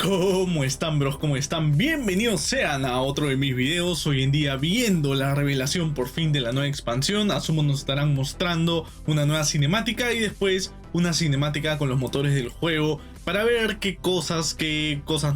¿Cómo están, bros? ¿Cómo están? Bienvenidos sean a otro de mis videos. Hoy en día viendo la revelación por fin de la nueva expansión. Asumo nos estarán mostrando una nueva cinemática y después una cinemática con los motores del juego para ver qué cosas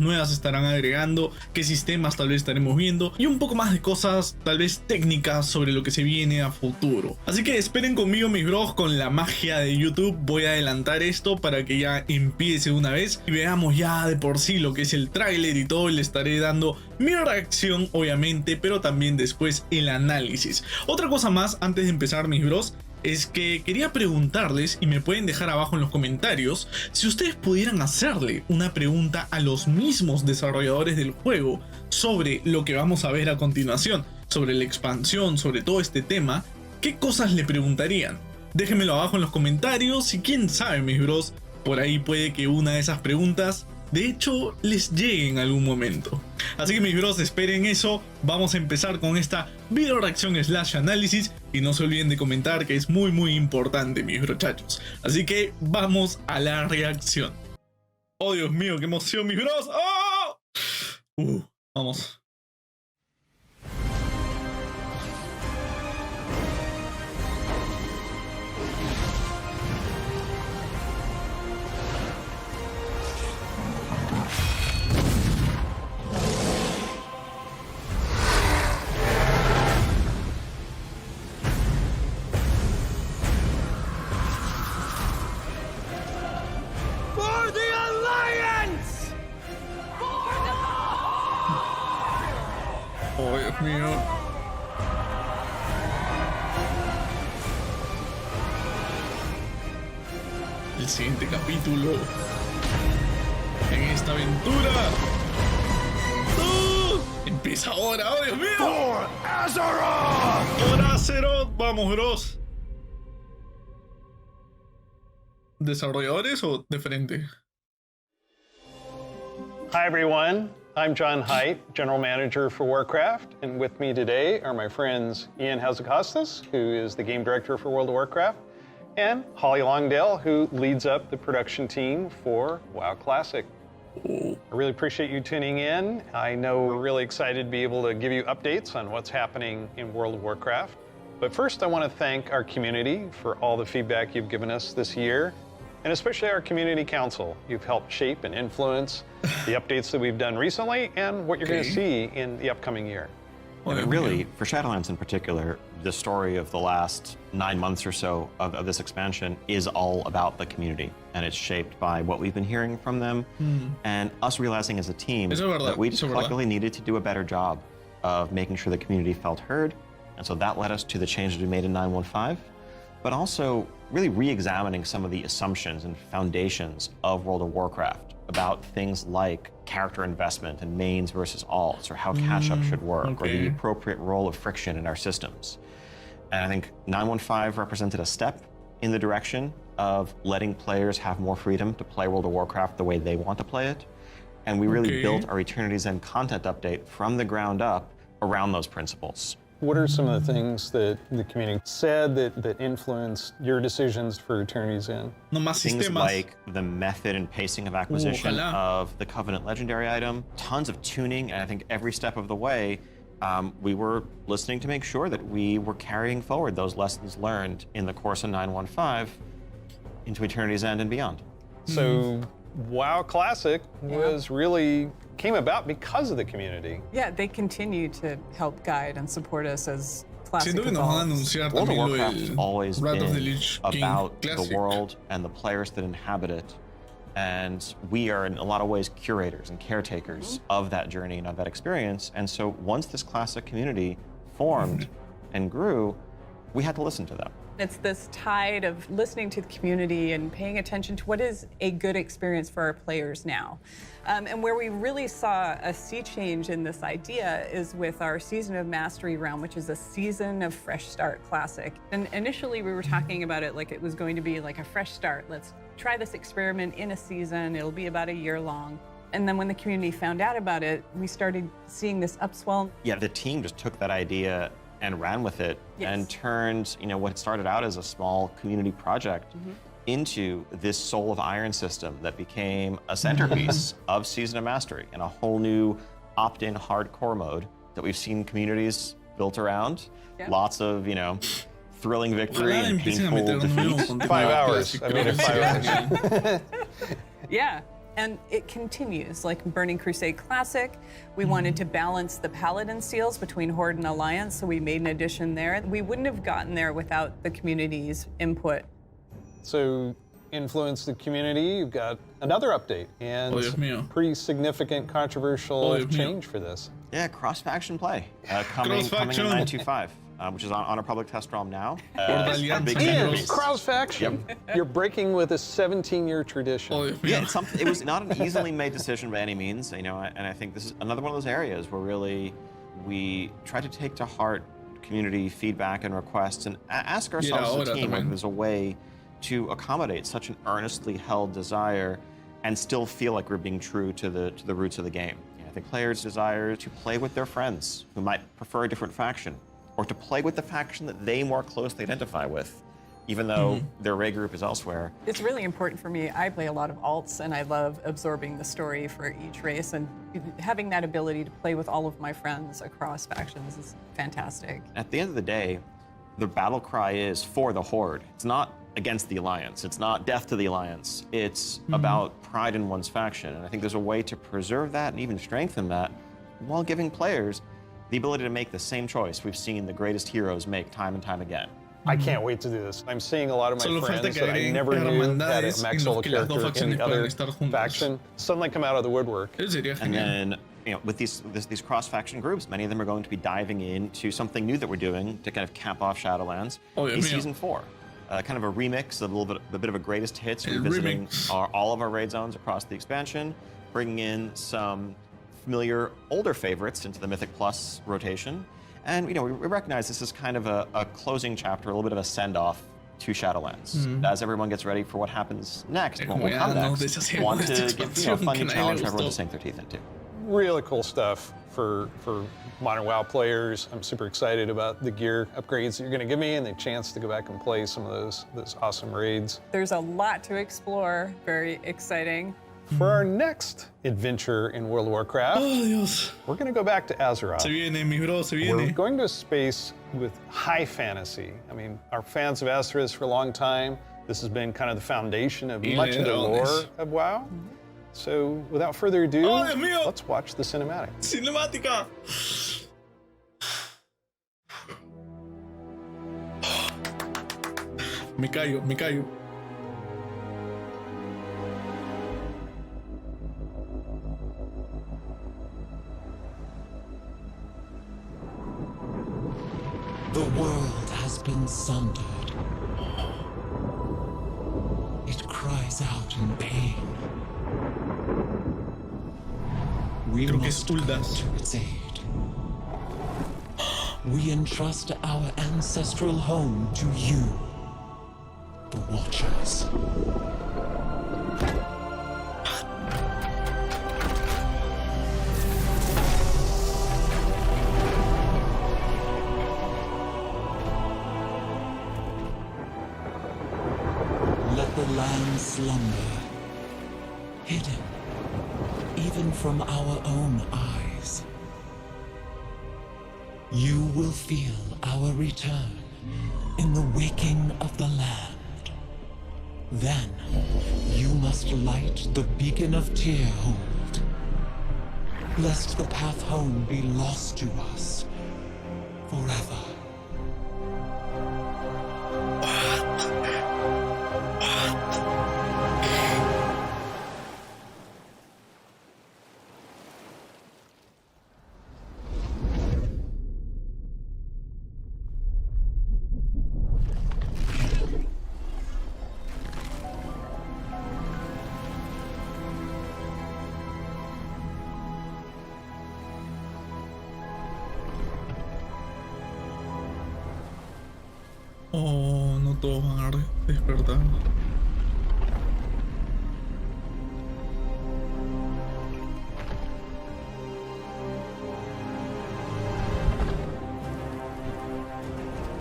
nuevas estarán agregando, qué sistemas tal vez estaremos viendo y un poco más de cosas tal vez técnicas sobre lo que se viene a futuro. Así que esperen conmigo, mis bros, con la magia de YouTube. Voy a adelantar esto para que ya empiece una vez y veamos ya de por sí lo que es el tráiler y todo. Y le estaré dando mi reacción obviamente, pero también después el análisis. Otra cosa más antes de empezar, mis bros, es que quería preguntarles, y me pueden dejar abajo en los comentarios, si ustedes pudieran hacerle una pregunta a los mismos desarrolladores del juego sobre lo que vamos a ver a continuación, sobre la expansión, sobre todo este tema, ¿qué cosas le preguntarían? Déjenmelo abajo en los comentarios y quién sabe, mis bros, por ahí puede que una de esas preguntas de hecho les llegue en algún momento. Así que, mis bros, esperen eso. Vamos a empezar con esta video reacción / análisis y no se olviden de comentar, que es muy importante, mis brochachos. Así que vamos a la reacción. Oh, Dios mío, qué emoción, mis bros. ¡Oh! Vamos. Oh, Dios mío. El siguiente capítulo en esta aventura. Empieza ahora, oh Dios mío. ¡Por Azeroth! Vamos, bros. ¿Desarrolladores o de frente? Hi everyone, I'm John Haidt, General Manager for Warcraft, and with me today are my friends Ian Hazzikostas, who is the Game Director for World of Warcraft, and Holly Longdale, who leads up the production team for WoW Classic. I really appreciate you tuning in. I know we're really excited to be able to give you updates on what's happening in World of Warcraft. But first I want to thank our community for all the feedback you've given us this year, and especially our community council. You've helped shape and influence the updates that we've done recently and what you're going to see in the upcoming year. Well, really, for Shadowlands in particular, the story of the last 9 months or so of this expansion is all about the community, and it's shaped by what we've been hearing from them, and us realizing as a team that we just collectively needed to do a better job of making sure the community felt heard, and so that led us to the changes we made in 9.1.5, but also really re-examining some of the assumptions and foundations of World of Warcraft about things like character investment and mains versus alts, or how catch-up should work, or the appropriate role of friction in our systems. And I think 9.1.5 represented a step in the direction of letting players have more freedom to play World of Warcraft the way they want to play it. And we really built our Eternity's End content update from the ground up around those principles. What are some of the things that the community said that influenced your decisions for Eternity's End? No más Things sistemas. like the method and pacing of acquisition of the Covenant Legendary item, tons of tuning, and I think every step of the way, we were listening to make sure that we were carrying forward those lessons learned in the course of 9.1.5 into Eternity's End and beyond. So WoW Classic came about because of the community. Yeah, they continue to help guide and support us as Classic Siento que nos van a evolves. anunciar World of también lo Warcraft has del always Wrath of the been Lich King about the Classic. world and the players that inhabit it. And we are, in a lot of ways, curators and caretakers of that journey and of that experience. And so once this Classic community formed and grew, we had to listen to them. It's this tide of listening to the community and paying attention to what is a good experience for our players now. And where we really saw a sea change in this idea is with our Season of Mastery realm, which is a Season of Fresh Start Classic. And initially we were talking about it like it was going to be like a fresh start. Let's try this experiment in a season. It'll be about a year long. And then when the community found out about it, we started seeing this upswell. Yeah, the team just took that idea and ran with it and turned, what started out as a small community project into this Soul of Iron system that became a centerpiece of Season of Mastery and a whole new opt-in hardcore mode that we've seen communities built around. Yeah. Lots of, you know, thrilling victory and painful defeat. 5 hours. I made it 5 hours. Yeah, and it continues. Like Burning Crusade Classic, we wanted to balance the Paladin seals between Horde and Alliance, so we made an addition there. We wouldn't have gotten there without the community's input. So, influence the community, you've got another update and pretty significant controversial change for this. Yeah, cross-faction play coming in 925, which is on a public test ROM now. And cross-faction. Yep. You're breaking with a 17-year tradition. Yeah, it was not an easily made decision by any means, you know, and I think this is another one of those areas where really we try to take to heart community feedback and requests and ask ourselves as a team whether there's a way to accommodate such an earnestly held desire and still feel like we're being true to the roots of the game. You know, I think players desire to play with their friends who might prefer a different faction, or to play with the faction that they more closely identify with, even though their raid group is elsewhere. It's really important for me. I play a lot of alts, and I love absorbing the story for each race, and having that ability to play with all of my friends across factions is fantastic. At the end of the day, the battle cry is for the Horde. It's not against the Alliance. It's not death to the Alliance. It's about pride in one's faction. And I think there's a way to preserve that and even strengthen that while giving players the ability to make the same choice we've seen the greatest heroes make time and time again. I can't wait to do this. I'm seeing a lot of my friends that I never knew had a max level character in the other faction suddenly come out of the woodwork. And then, you know, with these cross-faction groups, many of them are going to be diving into something new that we're doing to kind of cap off Shadowlands in Season 4. Kind of a remix, a bit of a greatest hits, revisiting all of our raid zones across the expansion, bringing in some familiar older favorites into the Mythic Plus rotation. And we recognize this is kind of a closing chapter, a little bit of a send-off to Shadowlands. As everyone gets ready for what happens next, what will come next, want to give a fun new challenge for everyone to sink their teeth into. Really cool stuff for modern WoW players. I'm super excited about the gear upgrades that you're going to give me and the chance to go back and play some of those awesome raids. There's a lot to explore. Very exciting. For our next adventure in World of Warcraft, we're going to go back to Azeroth. Se viene, mi bro, se viene. We're going to a space with high fantasy. I mean, our fans of Azeroth for a long time. This has been kind of the foundation of much of the lore of WoW. So, without further ado, let's watch the cinematic. Cinemática. Me callo. The world has been sundered. It cries out in pain. We must come to its aid. We entrust our ancestral home to you, the Watchers. Let the land slumber, hidden even from our own eyes. You will feel our return in the waking of the land. Then, you must light the beacon of Tearhold, lest the path home be lost to us forever. Oh, no todos van a despertar.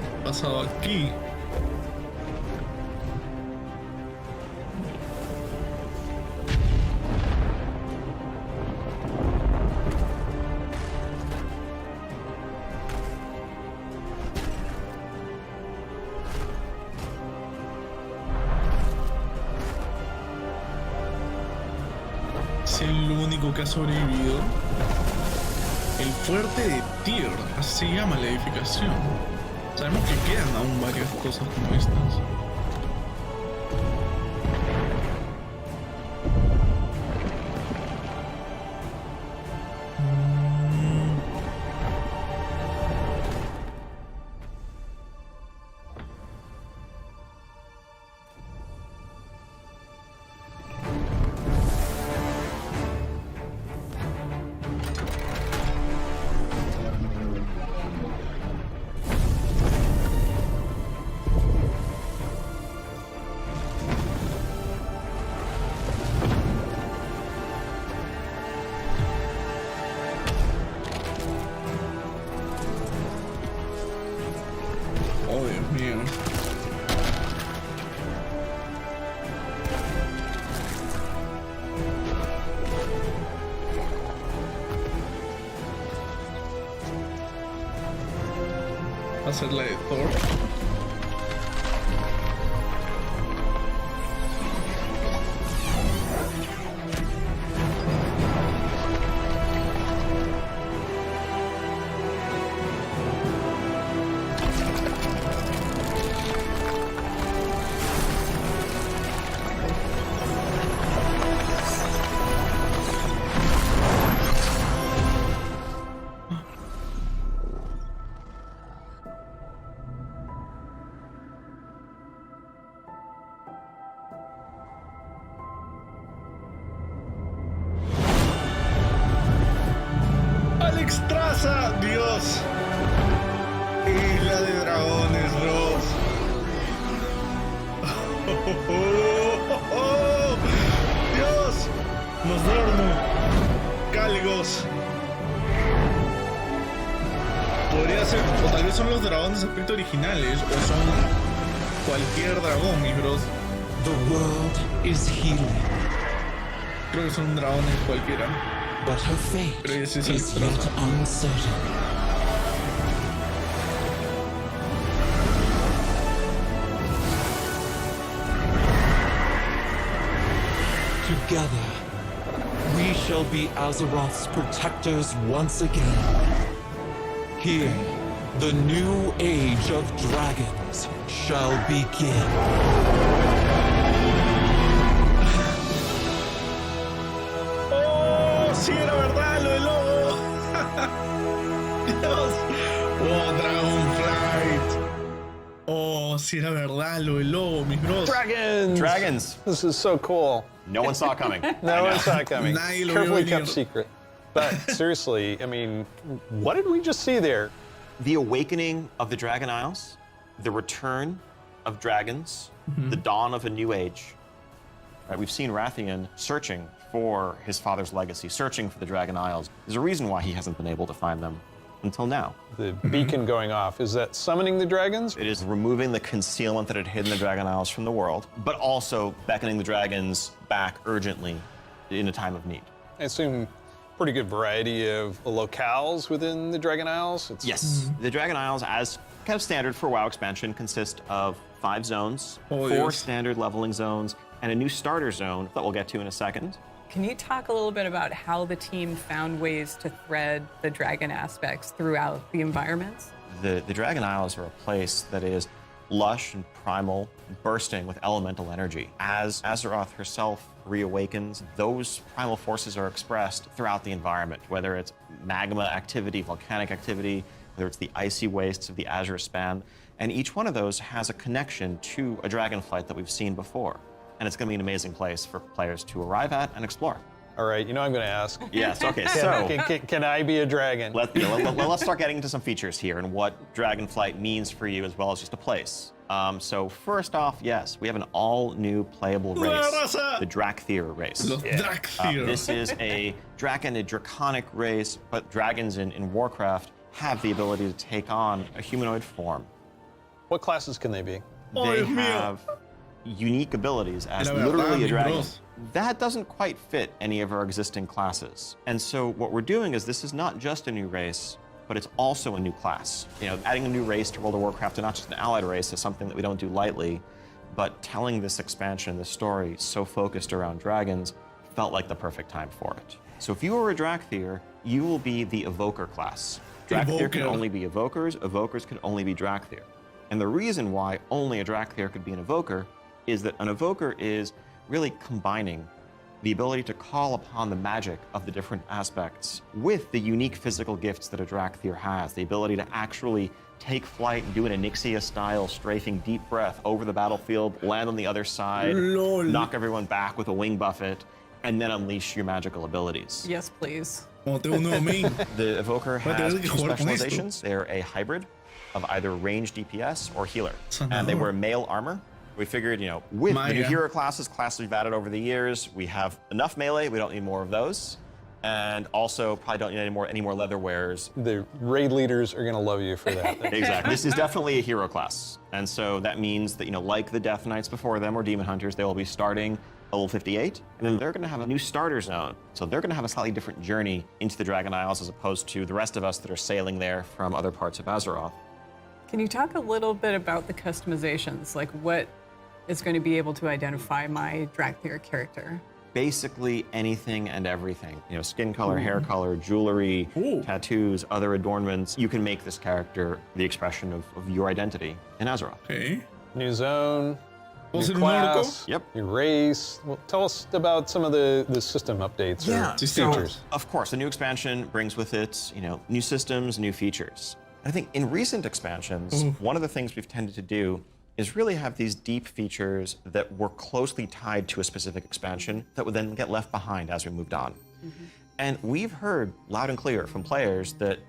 ¿Qué ha pasado aquí? es el único que ha sobrevivido. El fuerte de Tyr, así se llama la edificación. Sabemos que quedan aún varias cosas como estas. Oh, Dios mío. Va a ser la de Thor. Alex Traza, Dios. Isla de Dragones, bros. Dios. Nos duermo. Cáligos. Podría ser, o tal vez son los dragones de aspecto originales, o son cualquier dragón, mis bros. The world is healing, Creo que son dragones cualquiera. but her fate Pero ese es el is yet trazo. uncertain. Together, we shall be Azeroth's protectors once again. Here, the new age of dragons shall begin. ¡Oh! ¡Sí era verdad lo del lobo! ¡Dios! ¡Oh, Dragonflight! ¡Oh, sí era verdad lo del lobo, mis bros! Dragons! Dragons. This is so cool. No one saw it coming. No one saw it coming. Nadie lo Carefully vio kept venir. secret. But seriously, I mean, what did we just see there? The awakening of the Dragon Isles, the return of dragons, the dawn of a new age. Right, we've seen Rathian searching for his father's legacy, searching for the Dragon Isles. There's a reason why he hasn't been able to find them until now. The beacon going off, is that summoning the dragons? It is removing the concealment that had hidden the Dragon Isles from the world, but also beckoning the dragons back urgently in a time of need. I assume pretty good variety of locales within the Dragon Isles. It's Yes, the Dragon Isles, as kind of standard for WoW expansion, consist of 5 zones, Oh, 4 yes. standard leveling zones, and a new starter zone that we'll get to in a second. Can you talk a little bit about how the team found ways to thread the dragon aspects throughout the environments? The Dragon Isles are a place that is lush and primal, bursting with elemental energy. As Azeroth herself reawakens, those primal forces are expressed throughout the environment, whether it's magma activity, volcanic activity, whether it's the icy wastes of the Azure Span, and each one of those has a connection to a dragonflight that we've seen before. And it's going to be an amazing place for players to arrive at and explore. all right. You know I'm going to ask. Yes, okay, so Can I be a dragon? let's start getting into some features here and what Dragonflight means for you as well as just a place. So first off, yes, we have an all-new playable race, raza! the Drakthir race. Los Drakthir. This is a Draken, a draconic race, but dragons in Warcraft have the ability to take on a humanoid form. What classes can they be? Oh, They Dios mío. have unique abilities as La verdad, literally a mi dragon. bros. That doesn't quite fit any of our existing classes. And so what we're doing is this is not just a new race, but it's also a new class. You know, adding a new race to World of Warcraft and not just an allied race is something that we don't do lightly, but telling this expansion, this story so focused around dragons, felt like the perfect time for it. So if you are a Dracthyr, you will be the Evoker class. Dracthyr can only be Evokers, Evokers can only be Dracthyr. And the reason why only a Dracthyr could be an Evoker is that an Evoker is really combining the ability to call upon the magic of the different aspects with the unique physical gifts that a Dracthyr has, the ability to actually take flight and do an Onyxia-style strafing deep breath over the battlefield, land on the other side, knock everyone back with a wing buffet, and then unleash your magical abilities. Yes, please. The Evoker has two specializations. They're a hybrid of either range DPS or healer, and they wear male armor. We figured, with the new hero classes we've added over the years, we have enough melee, we don't need more of those. And also probably don't need any more leather wearers. The raid leaders are gonna love you for that. Exactly, this is definitely a hero class. And so that means that, like the Death Knights before them or Demon Hunters, they will be starting level 58, and then they're gonna have a new starter zone. So they're gonna have a slightly different journey into the Dragon Isles as opposed to the rest of us that are sailing there from other parts of Azeroth. Can you talk a little bit about the customizations? Like what is going to be able to identify my Dracthyr character? Basically anything and everything. Skin color, hair color, jewelry, tattoos, other adornments. You can make this character the expression of your identity in Azeroth. Okay. New zone, Was new it class, Yep. new race. Well, tell us about some of the system updates or features. Of course, the new expansion brings with it, new systems, new features. I think in recent expansions, one of the things we've tended to do is really have these deep features that were closely tied to a specific expansion that would then get left behind as we moved on. And we've heard loud and clear from players that,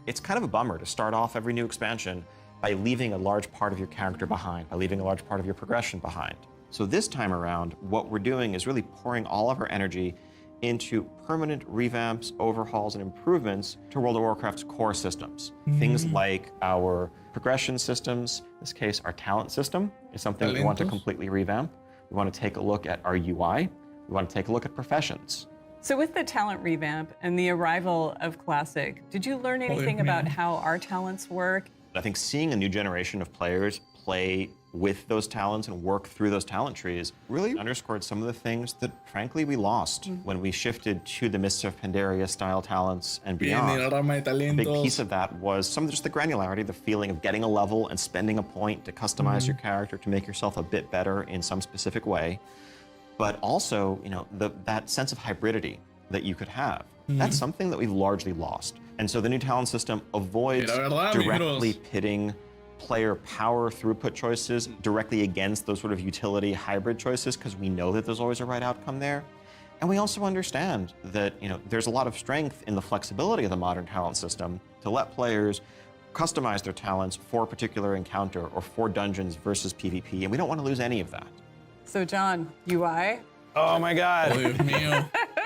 it's kind of a bummer to start off every new expansion by leaving a large part of your character behind, by leaving a large part of your progression behind. So this time around, what we're doing is really pouring all of our energy into permanent revamps, overhauls, and improvements to World of Warcraft's core systems. Things like our progression systems, in this case, our talent system is something we want to completely revamp. We want to take a look at our UI. We want to take a look at professions. So with the talent revamp and the arrival of Classic, did you learn anything about how our talents work? I think seeing a new generation of players play with those talents and work through those talent trees really underscored some of the things that, frankly, we lost when we shifted to the Mists of Pandaria style talents and beyond. A big piece of that was some of just the granularity, the feeling of getting a level and spending a point to customize your character to make yourself a bit better in some specific way. But also, that sense of hybridity that you could have. That's something that we've largely lost. And so the new talent system avoids directly pitting player power throughput choices directly against those sort of utility hybrid choices, because we know that there's always a right outcome there. And we also understand that there's a lot of strength in the flexibility of the modern talent system to let players customize their talents for a particular encounter or for dungeons versus PvP, and we don't want to lose any of that. So John, UI? Oh my God.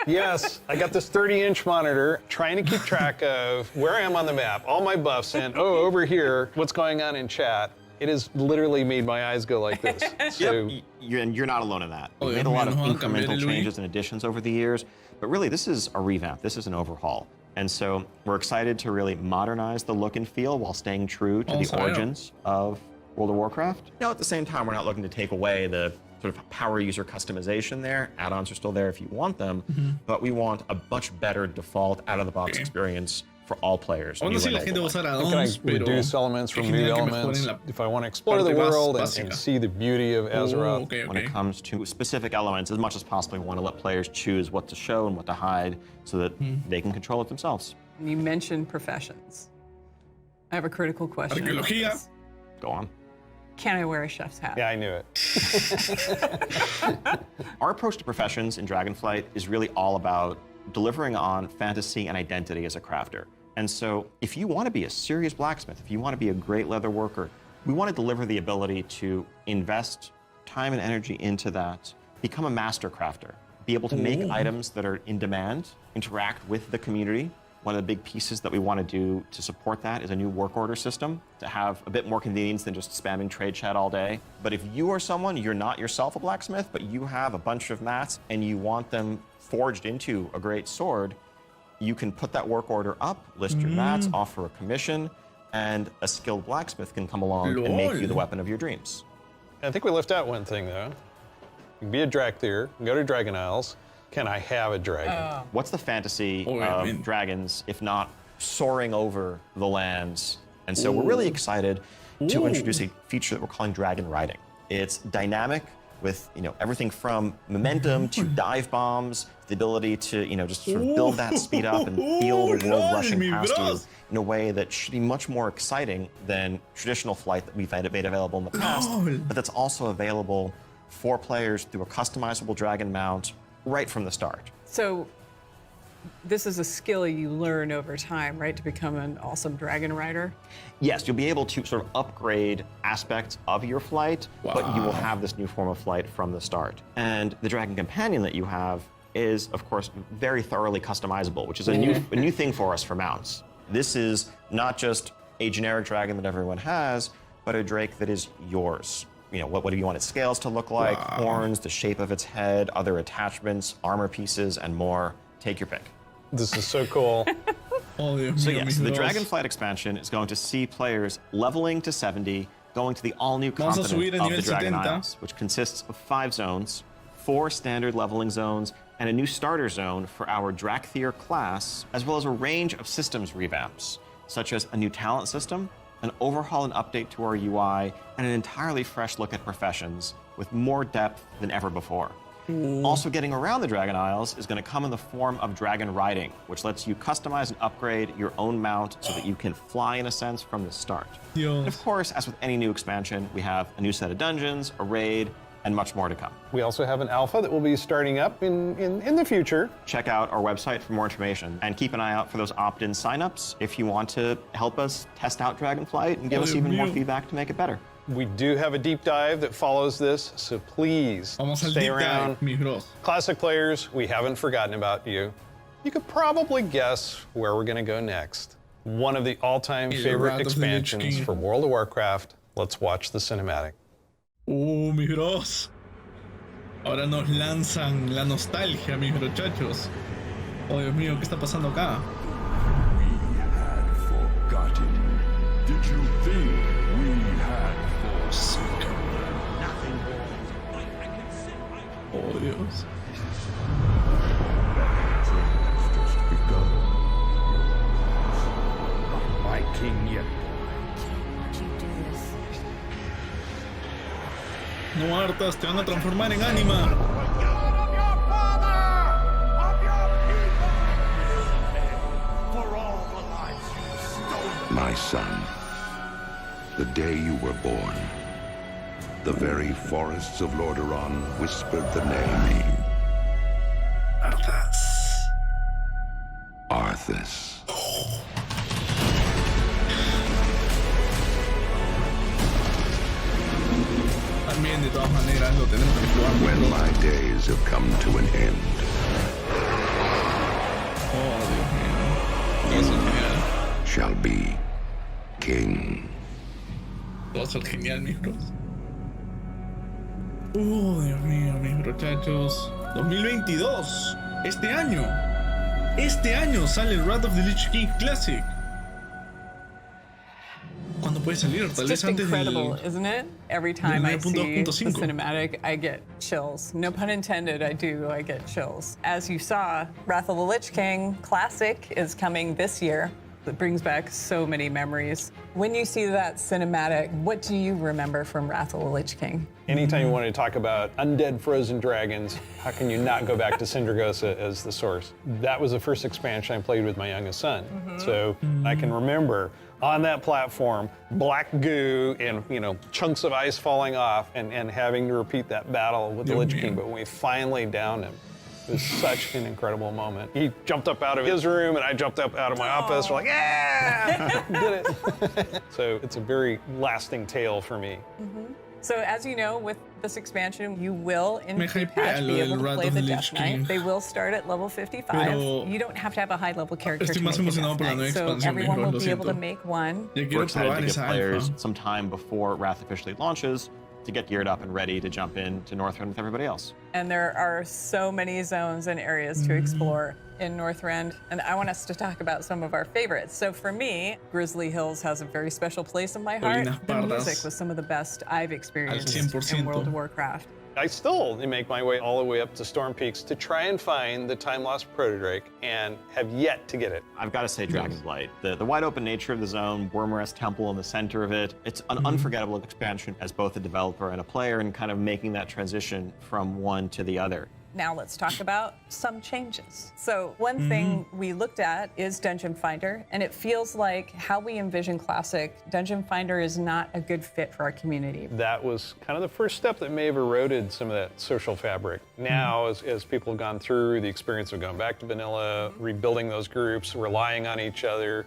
Yes, I got this 30-inch monitor trying to keep track of where I am on the map, all my buffs, and over here, what's going on in chat. It has literally made my eyes go like this. So, You're not alone in that. We've made a lot of incremental changes and additions over the years, but really this is a revamp, this is an overhaul. And so we're excited to really modernize the look and feel while staying true to the origins of World of Warcraft. At the same time, we're not looking to take away the sort of power user customization there. Add-ons are still there if you want them, but we want a much better default out-of-the-box experience for all players. Aún así la gente va a usar can I reduce elements from new elements if I want to explore the world and see the beauty of Azeroth? When it comes to specific elements, as much as possible, we want to let players choose what to show and what to hide so that they can control it themselves. You mentioned professions. I have a critical question. Arqueología. Go on. Can I wear a chef's hat? Yeah, I knew it. Our approach to professions in Dragonflight is really all about delivering on fantasy and identity as a crafter. And so if you want to be a serious blacksmith, if you want to be a great leather worker, we want to deliver the ability to invest time and energy into that, become a master crafter, be able to make items that are in demand, interact with the community. One of the big pieces that we want to do to support that is a new work order system to have a bit more convenience than just spamming trade chat all day. But if you are someone, you're not yourself a blacksmith, but you have a bunch of mats and you want them forged into a great sword, you can put that work order up, list your mats, offer a commission, and a skilled blacksmith can come along and make you the weapon of your dreams. I think we left out one thing, though. You can be a Dracthyr, go to Dragon Isles, can I have a dragon? What's the fantasy Obviamente. of dragons if not soaring over the lands? And so we're really excited to introduce a feature that we're calling dragon riding. It's dynamic with everything from momentum to dive bombs, the ability to just sort of build that speed up and feel the world rushing past you in a way that should be much more exciting than traditional flight that we've made available in the past, but that's also available for players through a customizable dragon mount right from the start. So this is a skill you learn over time, right, to become an awesome dragon rider? Yes, you'll be able to sort of upgrade aspects of your flight, but you will have this new form of flight from the start. And the dragon companion that you have is, of course, very thoroughly customizable, which is a new thing for us for mounts. This is not just a generic dragon that everyone has, but a drake that is yours. What do you want its scales to look like, horns, the shape of its head, other attachments, armor pieces, and more. Take your pick. This is so cool. Oh, Dios So mío, yes, mis the bros. Dragonflight expansion is going to see players leveling to 70, going to the all-new Vamos a continent subir a of the nivel Dragon 70. Isles, which consists of 5 zones, 4 standard leveling zones, and a new starter zone for our Drakthir class, as well as a range of systems revamps, such as a new talent system, an overhaul and update to our UI, and an entirely fresh look at professions with more depth than ever before. Also getting around the Dragon Isles is going to come in the form of dragon riding, which lets you customize and upgrade your own mount so that you can fly in a sense from the start. And of course, as with any new expansion, we have a new set of dungeons, a raid, and much more to come. We also have an alpha that will be starting up in the future. Check out our website for more information and keep an eye out for those opt-in signups if you want to help us test out Dragonflight and give us even more feedback to make it better. We do have a deep dive that follows this, so please Vamos al stay deep around. dive, mis bros. Classic players, we haven't forgotten about you. You could probably guess where we're going to go next. One of the all-time El favorite Wrath of the Lich expansions King. for World of Warcraft. Let's watch the cinematic. Mis bros. Ahora nos lanzan la nostalgia, mis muchachos. Oh, Dios mío, ¿qué está pasando acá? We had forgotten. Did you think we had Oh, Dios. just begun? Not my king yet. No hartas, te van a transformar en ánima. My son, the day you were born, the very forests of Lordaeron whispered the name Hartas. Arthas. También, de todas maneras, lo tenemos que jugar. When my days have come to an end, Oh, Dios mío. Todo es genial. shall be king. Todo es genial, mis bros. Dios mío, mis muchachos. 2022. Este año sale el Wrath of the Lich King Classic. ¿Cuándo puede salir? Tal vez Just antes incredible, del... isn't it? Every time I see the 9.2.5. cinematic, I get chills. No pun intended, I get chills. As you saw, Wrath of the Lich King Classic is coming this year. It brings back so many memories. When you see that cinematic, what do you remember from Wrath of the Lich King? Anytime you want to talk about undead frozen dragons, how can you not go back to Syndragosa as the source? That was the first expansion I played with my youngest son. So I can remember on that platform, black goo and chunks of ice falling off and having to repeat that battle with the Lich King. But when we finally downed him, it was such an incredible moment. He jumped up out of his room and I jumped up out of my office. We're like, yeah, did it. So it's a very lasting tale for me. So as you know, with this expansion, you will in Me patch hypea be lo able del to Wrath play of the the Death Lich King. Knight. They will start at level 55. Pero You don't have to have a high level character estoy to más make the emocionado Death por la Knight. nueva So expansión, everyone mis will bros, be lo able to siento. make one. Ya We're quiero excited probar to give esa players alfa. some time before Wrath officially launches to get geared up and ready to jump into Northrend with everybody else. And there are so many zones and areas to explore in Northrend. And I want us to talk about some of our favorites. So for me, Grizzly Hills has a very special place in my heart. Colinas The Pardas. music was some of the best I've experienced in 100%. World of Warcraft. I still make my way all the way up to Storm Peaks to try and find the time-lost proto-drake and have yet to get it. I've got to say Dragonblight. The wide open nature of the zone, Wormrest Temple in the center of it, it's an unforgettable expansion as both a developer and a player, and kind of making that transition from one to the other. Now let's talk about some changes. So one thing we looked at is Dungeon Finder, and it feels like how we envision Classic, Dungeon Finder is not a good fit for our community. That was kind of the first step that may have eroded some of that social fabric. Now, as people have gone through the experience of going back to vanilla, rebuilding those groups, relying on each other,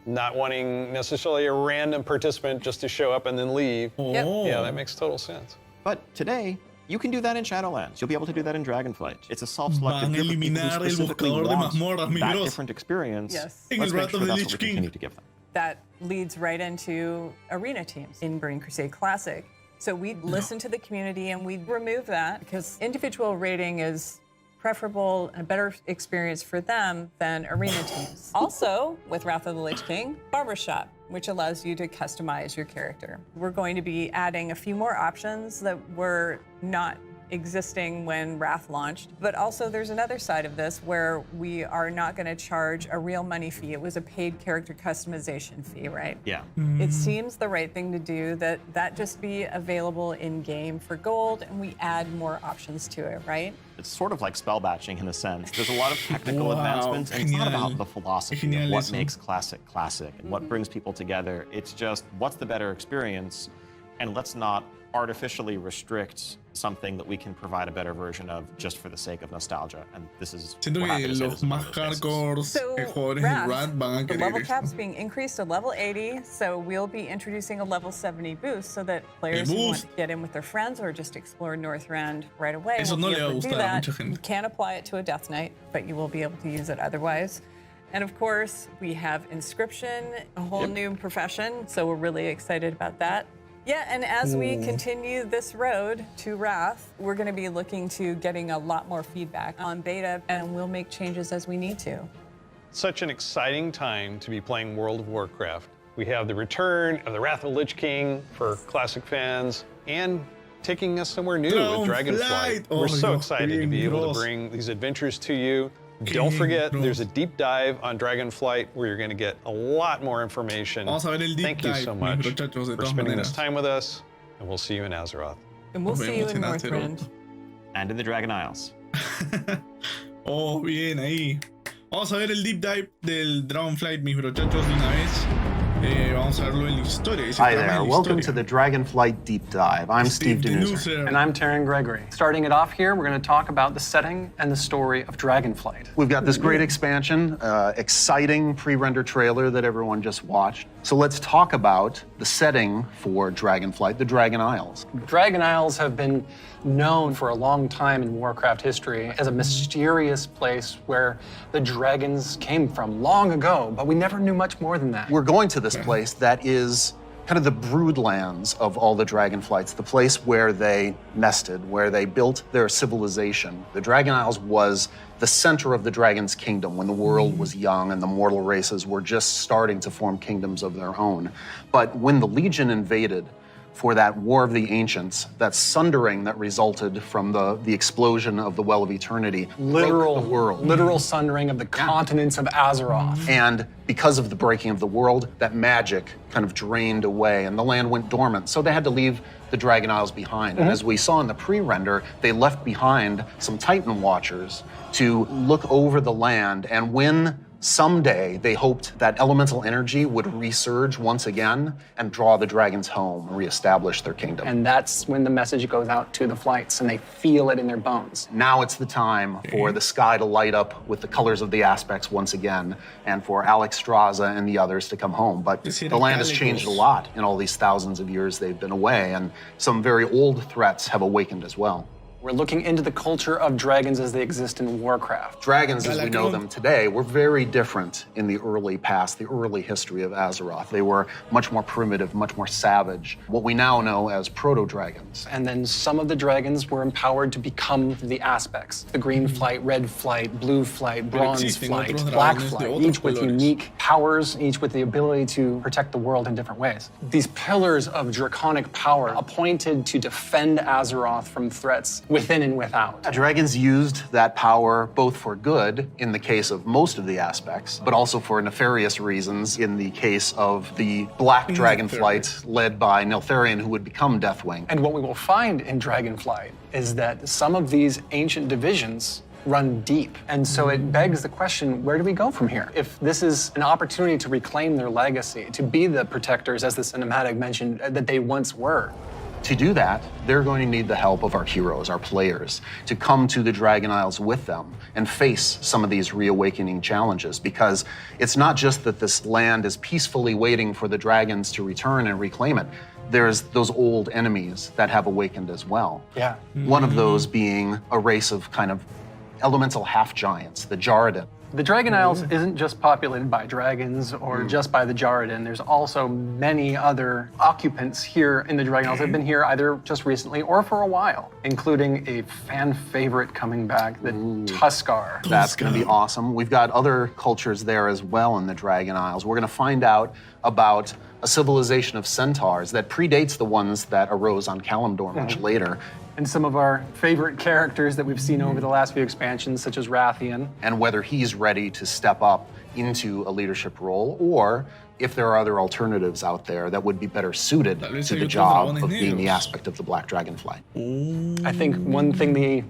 not wanting necessarily a random participant just to show up and then leave. Yeah, that makes total sense. But today, you can do that in Shadowlands. You'll be able to do that in Dragonflight. It's a self-selected group of people who specifically want that different experience. Yes. Let's make sure that's what we continue to give them. That leads right into arena teams in Burning Crusade Classic. So we listen to the community and we remove that because individual rating is preferable and a better experience for them than arena teams. Also, with Wrath of the Lich King, Barbershop, which allows you to customize your character. We're going to be adding a few more options that were not existing when Wrath launched, but also there's another side of this where we are not going to charge a real money fee. It was a paid character customization fee, right? Yeah. It seems the right thing to do, that just be available in-game for gold, and we add more options to it, right? It's sort of like spell batching in a sense. There's a lot of technical advancements, and it's not about the philosophy of what makes Classic classic and what brings people together. It's just what's the better experience, and let's not artificially restrict something that we can provide a better version of just for the sake of nostalgia. And this is Siento que los más hardcore jugadores de Wrath van a the querer level esto. cap's being increased to level 80, so we'll be introducing a level 70 boost so that players who want to get in with their friends or just explore Northrend right away Eso will no be le va a able to do gustar a that. mucha gente. You can't apply it to a Death Knight, but you will be able to use it otherwise. And of course, we have Inscription, a whole new profession, so we're really excited about that. Yeah, and as we continue this road to Wrath, we're going to be looking to getting a lot more feedback on beta, and we'll make changes as we need to. Such an exciting time to be playing World of Warcraft. We have the return of the Wrath of the Lich King for Classic fans, and taking us somewhere new with Dragonflight. We're so excited to be able to bring these adventures to you. Don't forget, there's a deep dive on Dragonflight where you're going to get a lot more information. Vamos a ver el deep Thank you dive, so mis much muchachos, de for todas spending this maneras. time with us, and we'll see you in Azeroth. And we'll Nos see you vemos in en Northrend. And in the Dragon Isles. Oh, bien ahí. Vamos a ver el deep dive del Dragonflight, mis muchachos, de una vez. Vamos a verlo en la historia. Hi there, welcome to the Dragonflight Deep Dive. I'm Steve Denuser. And I'm Taryn Gregory. Starting it off here, we're going to talk about the setting and the story of Dragonflight. We've got this great expansion, exciting pre-render trailer that everyone just watched. So let's talk about the setting for Dragonflight, the Dragon Isles. Dragon Isles have been known for a long time in Warcraft history as a mysterious place where the dragons came from long ago, but we never knew much more than that. We're going to this place that is kind of the broodlands of all the Dragonflights, the place where they nested, where they built their civilization. The Dragon Isles was the center of the Dragon's kingdom when the world was young and the mortal races were just starting to form kingdoms of their own. But when the Legion invaded for that War of the Ancients, that sundering that resulted from the explosion of the Well of Eternity, broke the world. Literal sundering of the continents of Azeroth. And because of the breaking of the world, that magic kind of drained away and the land went dormant. So they had to leave the Dragon Isles behind. And as we saw in the pre-render, they left behind some Titan Watchers to look over the land. And when someday they hoped that elemental energy would resurge once again and draw the dragons home, reestablish their kingdom. And that's when the message goes out to the flights and they feel it in their bones. Now it's the time for the sky to light up with the colors of the aspects once again, and for Alex Straza and the others to come home. But the land has changed a lot in all these thousands of years they've been away, and some very old threats have awakened as well. We're looking into the culture of dragons as they exist in Warcraft. Dragons, as we know them today, were very different in the early past, the early history of Azeroth. They were much more primitive, much more savage, what we now know as proto-dragons. And then some of the dragons were empowered to become the aspects. The green flight, red flight, blue flight, bronze flight, black flight, each with unique powers, each with the ability to protect the world in different ways. These pillars of draconic power appointed to defend Azeroth from threats within and without. Dragons used that power both for good, in the case of most of the aspects, but also for nefarious reasons in the case of the black dragonflight led by Neltharion, who would become Deathwing. And what we will find in Dragonflight is that some of these ancient divisions run deep. And so it begs the question, where do we go from here? If this is an opportunity to reclaim their legacy, to be the protectors, as the cinematic mentioned, that they once were. To do that, they're going to need the help of our heroes, our players, to come to the Dragon Isles with them and face some of these reawakening challenges, because it's not just that this land is peacefully waiting for the dragons to return and reclaim it. There's those old enemies that have awakened as well. Yeah. One of those being a race of kind of elemental half-giants, the Jarradin. The Dragon Isles isn't just populated by dragons or just by the Jarradin. There's also many other occupants here in the Dragon Isles that have been here either just recently or for a while, including a fan favorite coming back, the Tuskar. That's going to be awesome. We've got other cultures there as well in the Dragon Isles. We're going to find out about a civilization of centaurs that predates the ones that arose on Kalimdor much later. And some of our favorite characters that we've seen over the last few expansions, such as Rathian. And whether he's ready to step up into a leadership role, or if there are other alternatives out there that would be better suited to the job of being the aspect of the Black Dragonflight. I think one thing the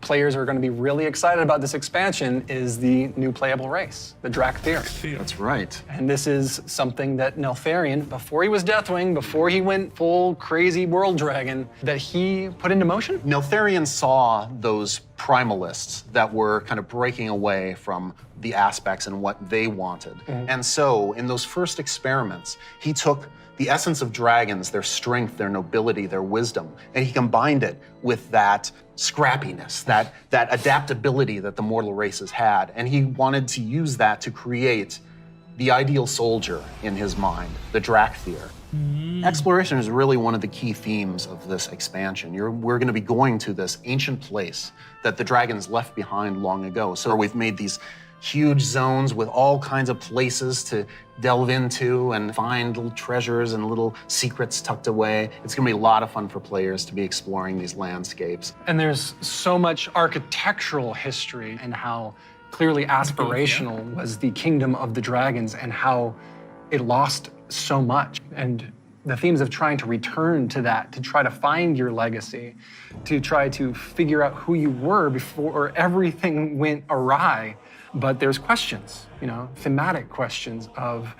players are going to be really excited about this expansion is the new playable race, the Drakthir. That's right. And this is something that Neltharion, before he was Deathwing, before he went full crazy world dragon, that he put into motion. Neltharion saw those primalists that were kind of breaking away from the aspects and what they wanted. And so in those first experiments, he took the essence of dragons, their strength, their nobility, their wisdom, and he combined it with that scrappiness, that adaptability that the mortal races had. And he wanted to use that to create the ideal soldier in his mind, the Drakthir. Exploration is really one of the key themes of this expansion. We're going to be going to this ancient place that the dragons left behind long ago. So we've made these huge zones with all kinds of places to delve into and find little treasures and little secrets tucked away. It's gonna be a lot of fun for players to be exploring these landscapes. And there's so much architectural history and how clearly aspirational was the kingdom of the dragons and how it lost so much. And the themes of trying to return to that, to try to find your legacy, to try to figure out who you were before everything went awry. But there's questions, thematic questions of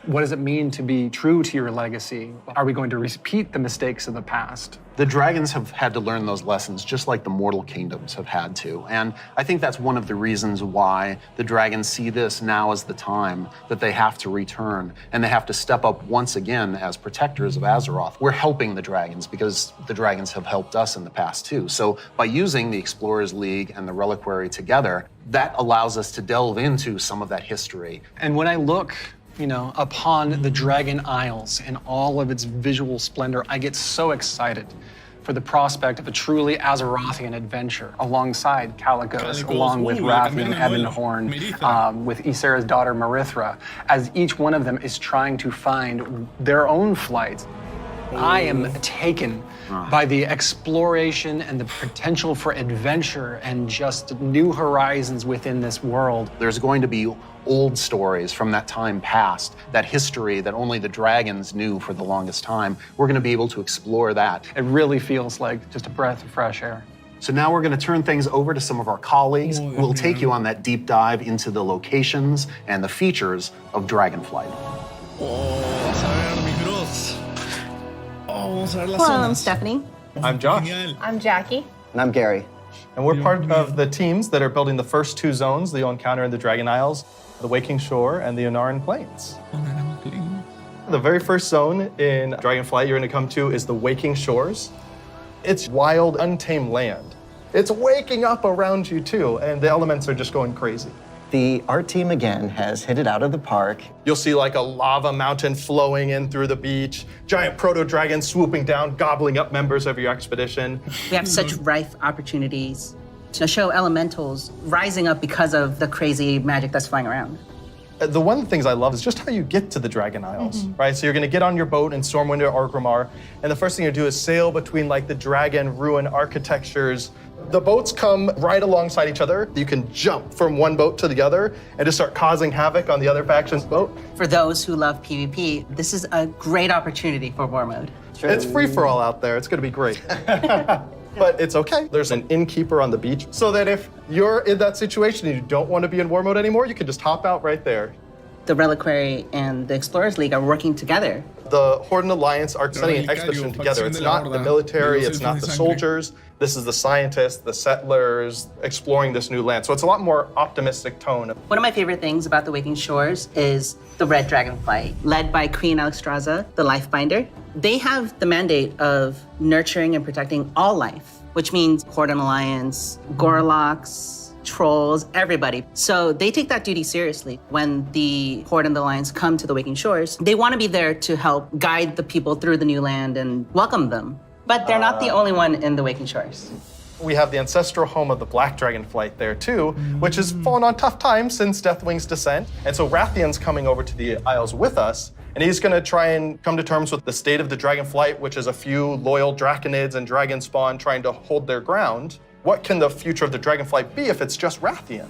what does it mean to be true to your legacy? Are we going to repeat the mistakes of the past? The dragons have had to learn those lessons just like the mortal kingdoms have had to. And I think that's one of the reasons why the dragons see this now as the time that they have to return and they have to step up once again as protectors of Azeroth. We're helping the dragons because the dragons have helped us in the past too. So by using the Explorers League and the Reliquary together, that allows us to delve into some of that history. And when I look upon the Dragon Isles and all of its visual splendor, I get so excited for the prospect of a truly Azerothian adventure alongside Calicos, along with Rathian, Ebonhorn, with Ysera's daughter Marithra, as each one of them is trying to find their own flight. I am taken by the exploration and the potential for adventure and just new horizons within this world. There's going to be old stories from that time past, that history that only the dragons knew for the longest time. We're going to be able to explore that. It really feels like just a breath of fresh air. So now we're going to turn things over to some of our colleagues who will take you on that deep dive into the locations and the features of Dragonflight. Hello, I'm Stephanie. I'm Josh. I'm Jackie. And I'm Gary. And we're part of the teams that are building the first two zones that you'll encounter in the Dragon Isles, the Waking Shore and the Onaran Plains. The very first zone in Dragonflight you're going to come to is the Waking Shores. It's wild, untamed land. it's waking up around you too, and the elements are just going crazy. The art team, again, has hit it out of the park. You'll see like a lava mountain flowing in through the beach, giant proto-dragons swooping down, gobbling up members of your expedition. We have such rife opportunities to show elementals rising up because of the crazy magic that's flying around. The one of the things I love is just how you get to the Dragon Isles, right? So you're gonna get on your boat in Stormwind or Orgrimmar, and the first thing you do is sail between like the dragon ruin architectures. The boats come right alongside each other. You can jump from one boat to the other and just start causing havoc on the other faction's boat. For those who love PvP, this is a great opportunity for war mode. It's free for all out there. It's gonna be great. But it's okay. There's an innkeeper on the beach, so that if you're in that situation and you don't want to be in war mode anymore, you can just hop out right there. The Reliquary and the Explorers League are working together. The Horde and Alliance are sending an expedition together. It's not the military, it's not the soldiers. This is the scientists, the settlers, exploring this new land. So it's a lot more optimistic tone. One of my favorite things about the Waking Shores is the Red Dragonflight, led by Queen Alexstrasza, the Lifebinder. They have the mandate of nurturing and protecting all life, which means Horde and Alliance, Gorloks, trolls, everybody. So they take that duty seriously. When the Horde and the Alliance come to the Waking Shores, they want to be there to help guide the people through the new land and welcome them. But they're not the only one in the Waking Shores. We have the ancestral home of the Black Dragonflight there too, which has fallen on tough times since Deathwing's descent. And so Rathian's coming over to the Isles with us, and he's gonna try and come to terms with the state of the Dragonflight, which is a few loyal Draconids and Dragon Spawn trying to hold their ground. What can the future of the Dragonflight be if it's just Rathian?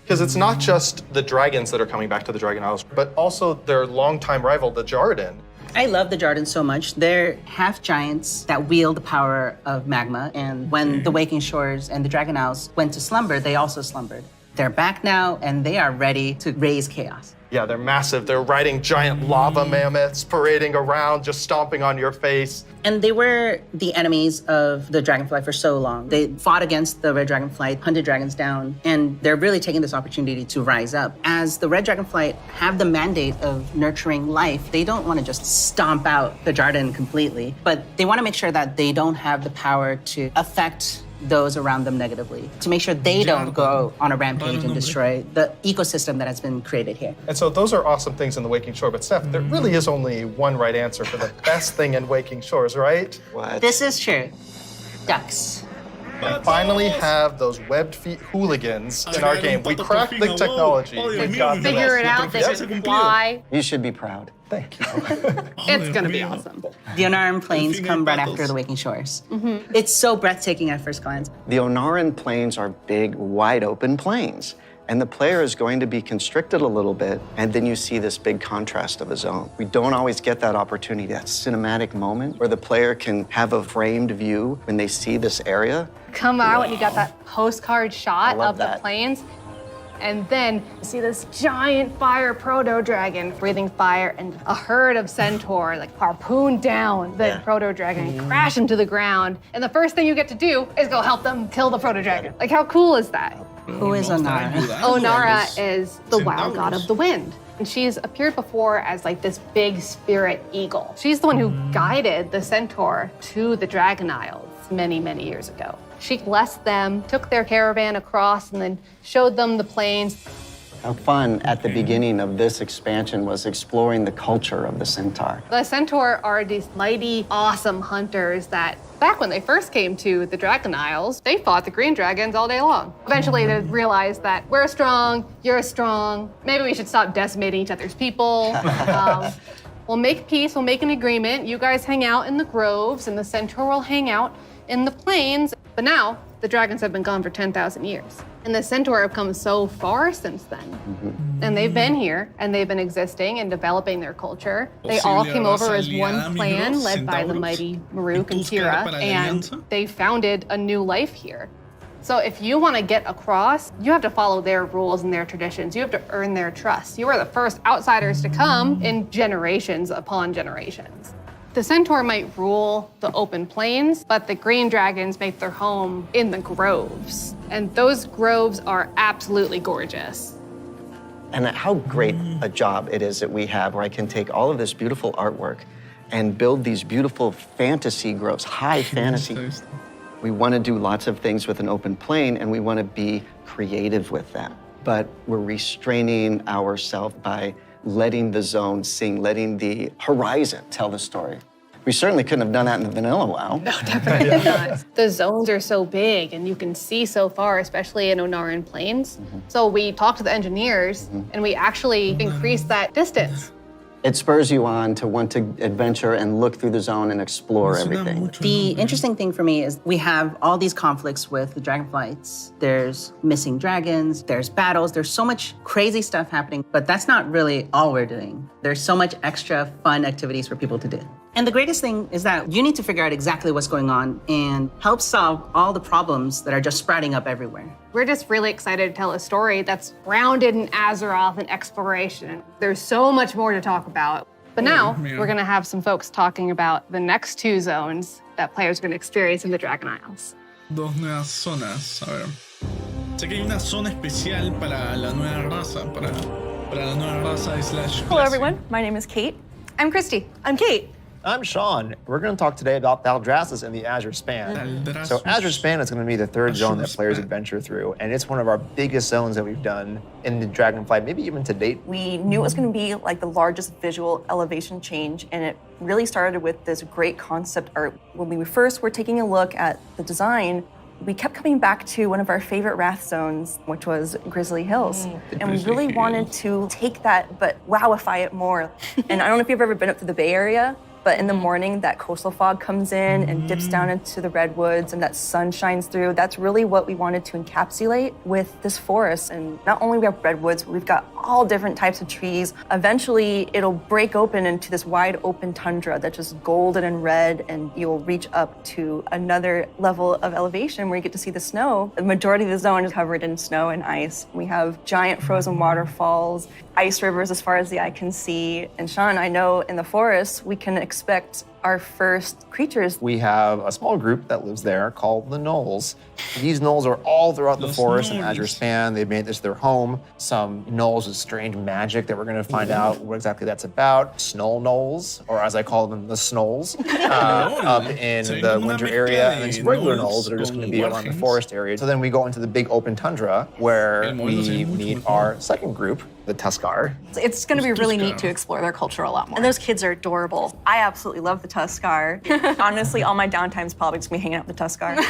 Because it's not just the dragons that are coming back to the Dragon Isles, but also their longtime rival, the Jarden. I love the Jardins so much. They're half giants that wield the power of magma. And when the Waking Shores and the Dragon Isles went to slumber, they also slumbered. They're back now, and they are ready to raise chaos. Yeah, they're massive. They're riding giant lava mammoths, parading around, just stomping on your face. And they were the enemies of the Dragonflight for so long. They fought against the Red Dragonflight, hunted dragons down, and they're really taking this opportunity to rise up. As the Red Dragonflight have the mandate of nurturing life, they don't want to just stomp out the Jarden completely, but they want to make sure that they don't have the power to affect those around them negatively, to make sure they don't go on a rampage and destroy the ecosystem that has been created here. And so those are awesome things in the Waking Shore, but Steph, there really is only one right answer for the best thing in Waking Shores, right? What? This is true. Ducks. We finally have those webbed feet hooligans in our game. We cracked the technology. We got Figure it out, they can fly. You should be proud. Thank you. It's gonna be awesome. The Onaran Plains come right after the Waking Shores. It's so breathtaking at first glance. The Onaran Plains are big, wide open plains, and the player is going to be constricted a little bit, and then you see this big contrast of a zone. We don't always get that opportunity, that cinematic moment where the player can have a framed view when they see this area. Come out and you got that postcard shot of the plains. And then you see this giant fire proto-dragon breathing fire, and a herd of centaur like harpoon down the proto-dragon and crash into the ground. And the first thing you get to do is go help them kill the proto-dragon. Like, how cool is that? Who is Onara? Onara is the wild god of the wind. And she's appeared before as like this big spirit eagle. She's the one who guided the centaur to the Dragon Isles many, many years ago. She blessed them, took their caravan across, and then showed them the plains. How fun at the beginning of this expansion was exploring the culture of the centaur. The centaur are these mighty, awesome hunters that, back when they first came to the Dragon Isles, they fought the green dragons all day long. Eventually, they realized that we're strong, you're strong, maybe we should stop decimating each other's people. We'll make peace, we'll make an agreement. You guys hang out in the groves, and the centaur will hang out in the plains. But now, the dragons have been gone for 10,000 years. And the centaur have come so far since then. And they've been here, and they've been existing and developing their culture. They all came over as one clan, led by the mighty Maruk and Kira, and they founded a new life here. So if you want to get across, you have to follow their rules and their traditions. You have to earn their trust. You are the first outsiders to come in generations upon generations. The centaur might rule the open plains, but the green dragons make their home in the groves. And those groves are absolutely gorgeous. And how great a job it is that we have where I can take all of this beautiful artwork and build these beautiful fantasy groves, high fantasy. We want to do lots of things with an open plane, and we want to be creative with that. But we're restraining ourselves by letting the zone sing, letting the horizon tell the story. We certainly couldn't have done that in the vanilla WoW. No, definitely not. The zones are so big and you can see so far, especially in Onaran Plains. So we talked to the engineers and we actually increased that distance. It spurs you on to want to adventure and look through the zone and explore everything. The interesting thing for me is we have all these conflicts with the dragonflights. There's missing dragons, there's battles, there's so much crazy stuff happening, but that's not really all we're doing. There's so much extra fun activities for people to do. And the greatest thing is that you need to figure out exactly what's going on and help solve all the problems that are just sprouting up everywhere. We're just really excited to tell a story that's grounded in Azeroth and exploration. There's so much more to talk about. But now, we're gonna have some folks talking about the next 2 zones that players are gonna experience in the Dragon Isles. Dos nuevas zonas, a ver. Sé que hay una zona especial para la nueva raza, para la nueva raza / Hello everyone, my name is Kate. I'm Christy. I'm Kate. I'm Sean. We're going to talk today about Thaldraszus and the Azure Span. So Azure Span is going to be the 3rd zone that players adventure through, and it's one of our biggest zones that we've done in the Dragonflight, maybe even to date. We knew it was going to be like the largest visual elevation change, and it really started with this great concept art. When we first were taking a look at the design, we kept coming back to one of our favorite Wrath zones, which was Grizzly Hills. And we really wanted to take that, but wowify it more. And I don't know if you've ever been up to the Bay Area, but in the morning, that coastal fog comes in and dips down into the redwoods and that sun shines through. That's really what we wanted to encapsulate with this forest. And not only we have redwoods, but we've got all different types of trees. Eventually, it'll break open into this wide open tundra that's just golden and red, and you'll reach up to another level of elevation where you get to see the snow. The majority of the zone is covered in snow and ice. We have giant frozen waterfalls, ice rivers as far as the eye can see. And Sean, I know in the forest, we can expect our first creatures. We have a small group that lives there called the Gnolls. These Gnolls are all throughout the forest in Azure Span. They've made this their home. Some Gnolls with strange magic that we're going to find out what exactly that's about. Snow Gnolls, or as I call them, the Snolls, up in the winter area. And then some regular Gnolls that are just going to be around the forest area. So then we go into the big open tundra where we meet our second group, the Tuskar. It's going to be really neat to explore their culture a lot more. And those kids are adorable. I absolutely love the Tuskar. Honestly, all my downtime is probably just me hanging out with the Tuskar.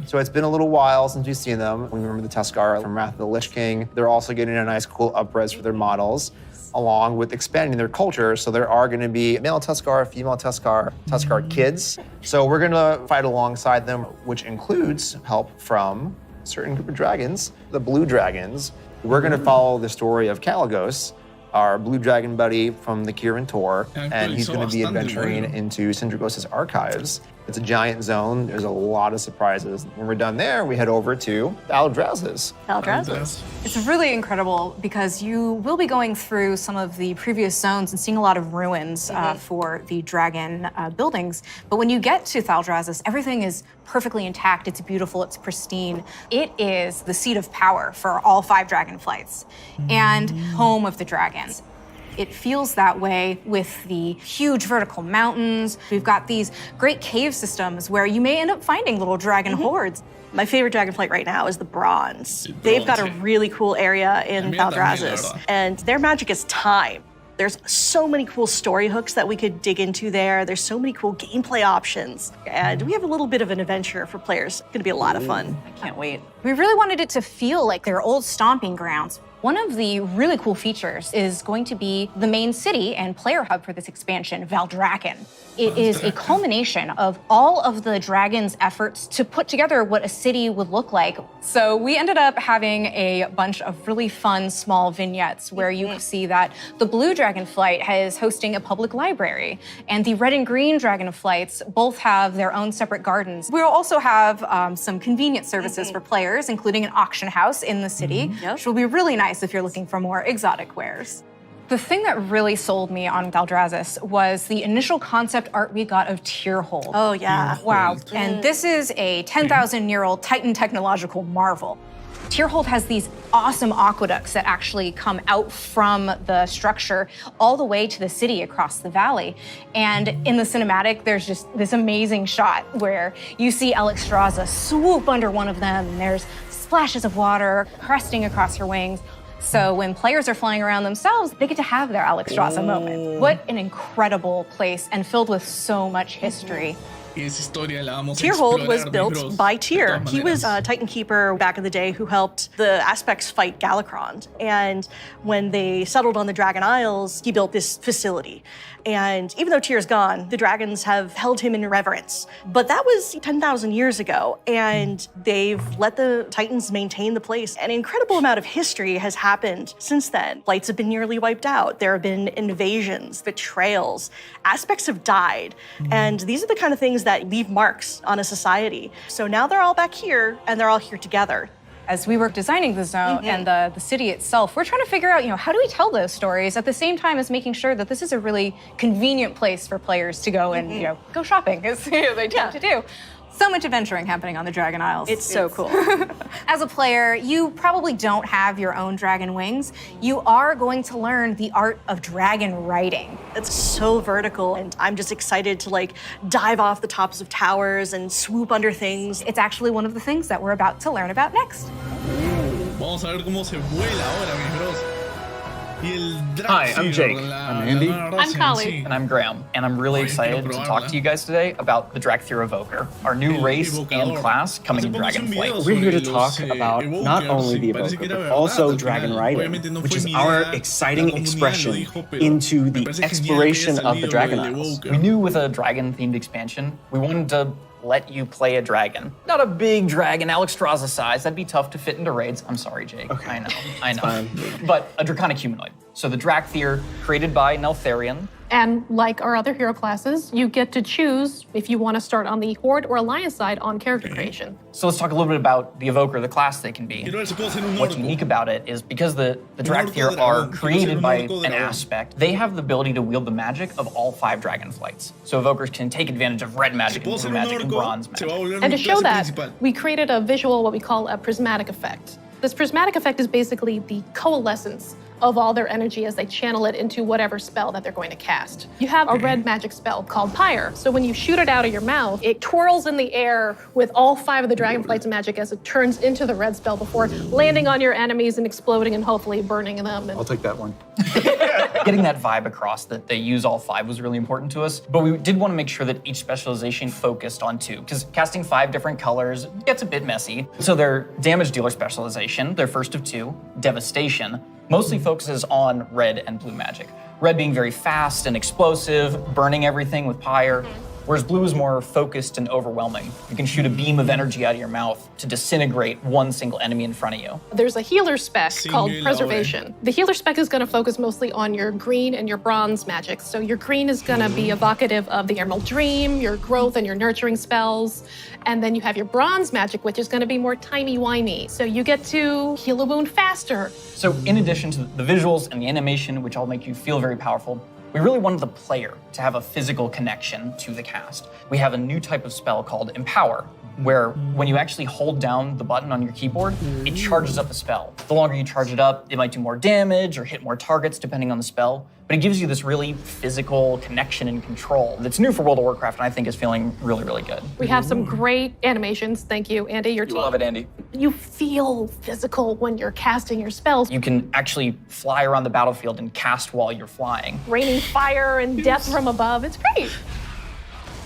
So it's been a little while since we've seen them. We remember the Tuskar from Wrath of the Lich King. They're also getting a nice, cool up-res for their models, along with expanding their culture. So there are going to be male Tuskar, female Tuskar, Tuskar kids. So we're going to fight alongside them, which includes help from a certain group of dragons, the blue dragons. We're going to follow the story of Kalagos, our blue dragon buddy from the Kirin Tor, and he's going to be adventuring into Sindragos' archives. It's a giant zone. There's a lot of surprises. When we're done there, we head over to Thaldraszus. It's really incredible because you will be going through some of the previous zones and seeing a lot of ruins for the dragon buildings. But when you get to Thaldraszus, everything is perfectly intact. It's beautiful. It's pristine. It is the seat of power for all 5 dragonflights and home of the dragons. It feels that way with the huge vertical mountains. We've got these great cave systems where you may end up finding little dragon hordes. My favorite dragonflight right now is the Bronze. They've got a really cool area in Thaldraszus, and their magic is time. There's so many cool story hooks that we could dig into there. There's so many cool gameplay options. And we have a little bit of an adventure for players. It's gonna be a lot of fun. I can't wait. We really wanted it to feel like their old stomping grounds. One of the really cool features is going to be the main city and player hub for this expansion, Valdrakken. It is a culmination of all of the dragon's efforts to put together what a city would look like. So we ended up having a bunch of really fun small vignettes where you can see that the blue dragonflight is hosting a public library, and the red and green dragonflights both have their own separate gardens. We'll also have some convenience services for players, including an auction house in the city, which will be really nice if you're looking for more exotic wares. The thing that really sold me on Thaldraszus was the initial concept art we got of Tierhold. Oh, yeah. Wow. And this is a 10,000-year-old Titan technological marvel. Tierhold has these awesome aqueducts that actually come out from the structure all the way to the city across the valley. And in the cinematic, there's just this amazing shot where you see Alexstrasza swoop under one of them, and there's splashes of water cresting across her wings. So when players are flying around themselves, they get to have their Alexstrasza moment. What an incredible place, and filled with so much history. Tierhold was built by Tyr. He was a Titan Keeper back in the day who helped the Aspects fight Galakrond. And when they settled on the Dragon Isles, he built this facility. And even though Tyr's gone, the dragons have held him in reverence. But that was 10,000 years ago, and they've let the Titans maintain the place. An incredible amount of history has happened since then. Flights have been nearly wiped out. There have been invasions, betrayals. Aspects have died. And these are the kind of things that leave marks on a society. So now they're all back here, and they're all here together. As we were designing the zone and the city itself, we're trying to figure out, how do we tell those stories at the same time as making sure that this is a really convenient place for players to go and, go shopping, as they tend to do. So much adventuring happening on the Dragon Isles. It's so cool. As a player, you probably don't have your own dragon wings. You are going to learn the art of dragon riding. It's so vertical, and I'm just excited to dive off the tops of towers and swoop under things. It's actually one of the things that we're about to learn about next. Vamos a ver cómo se vuela ahora, mis bros. Hi, I'm Jake. I'm Andy. I'm Kali. And I'm Graham. And I'm really excited to talk to you guys today about the Dracthyr Evoker, our new race and class coming in Dragonflight. We're here to talk about not only the Evoker, but also dragon riding, which is our exciting expression into the exploration of the Dragon Isles. We knew with a dragon-themed expansion, we wanted to let you play a dragon. Not a big dragon, Alexstrasza size. That'd be tough to fit into raids. I'm sorry, Jake. Okay. I know. But a draconic humanoid. So the Dracthyr, created by Neltharion. And like our other hero classes, you get to choose if you want to start on the Horde or Alliance side on character creation. So let's talk a little bit about the Evoker, the class they can be. What's unique about it is because the Dracthyr are created by an aspect, they have the ability to wield the magic of all 5 dragonflights. So Evokers can take advantage of red magic and blue magic and bronze magic. And to show that, we created a visual, what we call a prismatic effect. This prismatic effect is basically the coalescence of all their energy as they channel it into whatever spell that they're going to cast. You have a red magic spell called Pyre. So when you shoot it out of your mouth, it twirls in the air with all 5 of the Dragonflight's magic as it turns into the red spell before landing on your enemies and exploding and hopefully burning them. I'll take that one. Getting that vibe across that they use all 5 was really important to us, but we did want to make sure that each specialization focused on 2, because casting 5 different colors gets a bit messy. So their damage dealer specialization, their first of 2, Devastation, mostly focuses on red and blue magic. Red being very fast and explosive, burning everything with Pyre, whereas blue is more focused and overwhelming. You can shoot a beam of energy out of your mouth to disintegrate one single enemy in front of you. There's a healer spec called Preservation. The healer spec is going to focus mostly on your green and your bronze magics. So your green is going to be evocative of the Emerald Dream, your growth and your nurturing spells. And then you have your bronze magic, which is going to be more timey-wimey. So you get to heal a wound faster. So in addition to the visuals and the animation, which all make you feel very powerful, we really wanted the player to have a physical connection to the cast. We have a new type of spell called Empower, where when you actually hold down the button on your keyboard, it charges up the spell. The longer you charge it up, it might do more damage or hit more targets depending on the spell, but it gives you this really physical connection and control that's new for World of Warcraft and I think is feeling really, really good. We have some great animations. Thank you, Andy. Your team. Love it, Andy. You feel physical when you're casting your spells. You can actually fly around the battlefield and cast while you're flying. Raining fire and death from above. It's great.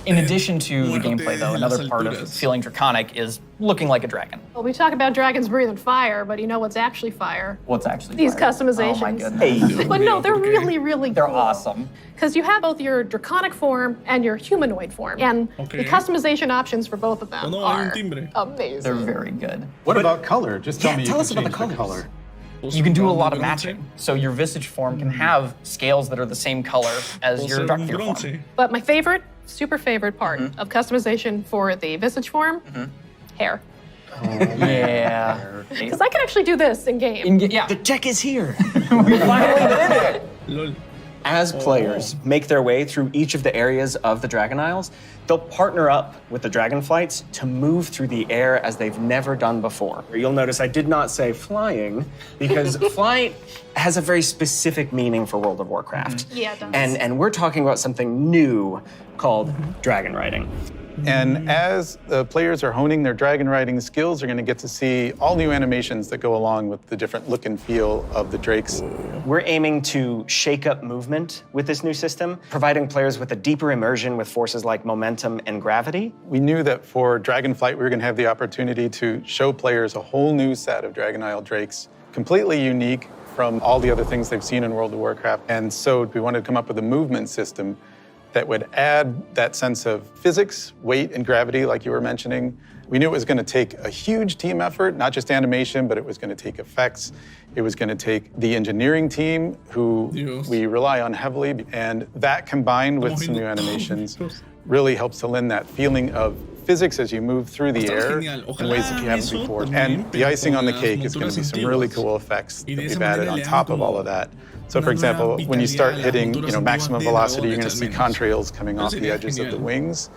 In addition to the gameplay, though, another part of feeling draconic is looking like a dragon. Well, we talk about dragons breathing fire, but you know what's actually fire? What's actually These fire? customizations. Oh my goodness. But no, they're really, really They're cool. awesome. Because you have both your draconic form and your humanoid form. And the customization options for both of them are amazing. They're very good. What about color? Just tell me you tell can us about the change color. You can do a lot of matching. So your visage form can have scales that are the same color as your Dracthyr form. But my favorite, super favorite part of customization for the visage form, hair. Yeah. Because I can actually do this in game. Yeah. The tech is here. We finally did it. as players make their way through each of the areas of the Dragon Isles, they'll partner up with the dragonflights to move through the air as they've never done before. You'll notice I did not say flying, because flight has a very specific meaning for World of Warcraft. Yeah, it does. And we're talking about something new called dragon riding. And as the players are honing their dragon riding skills, they're going to get to see all new animations that go along with the different look and feel of the drakes. We're aiming to shake up movement with this new system, providing players with a deeper immersion with forces like momentum and gravity. We knew that for Dragonflight, we were going to have the opportunity to show players a whole new set of Dragon Isle drakes, completely unique from all the other things they've seen in World of Warcraft. And so we wanted to come up with a movement system that would add that sense of physics, weight, and gravity, like you were mentioning. We knew it was going to take a huge team effort, not just animation, but it was going to take effects. It was going to take the engineering team, who we rely on heavily, and that combined with some new animations really helps to lend that feeling of physics as you move through the air in ways that you haven't before. And the icing on the cake is going to be some really cool effects that we've added on top of all of that. So for example, when you start hitting maximum velocity, you're going to see contrails coming off the edges of the wings.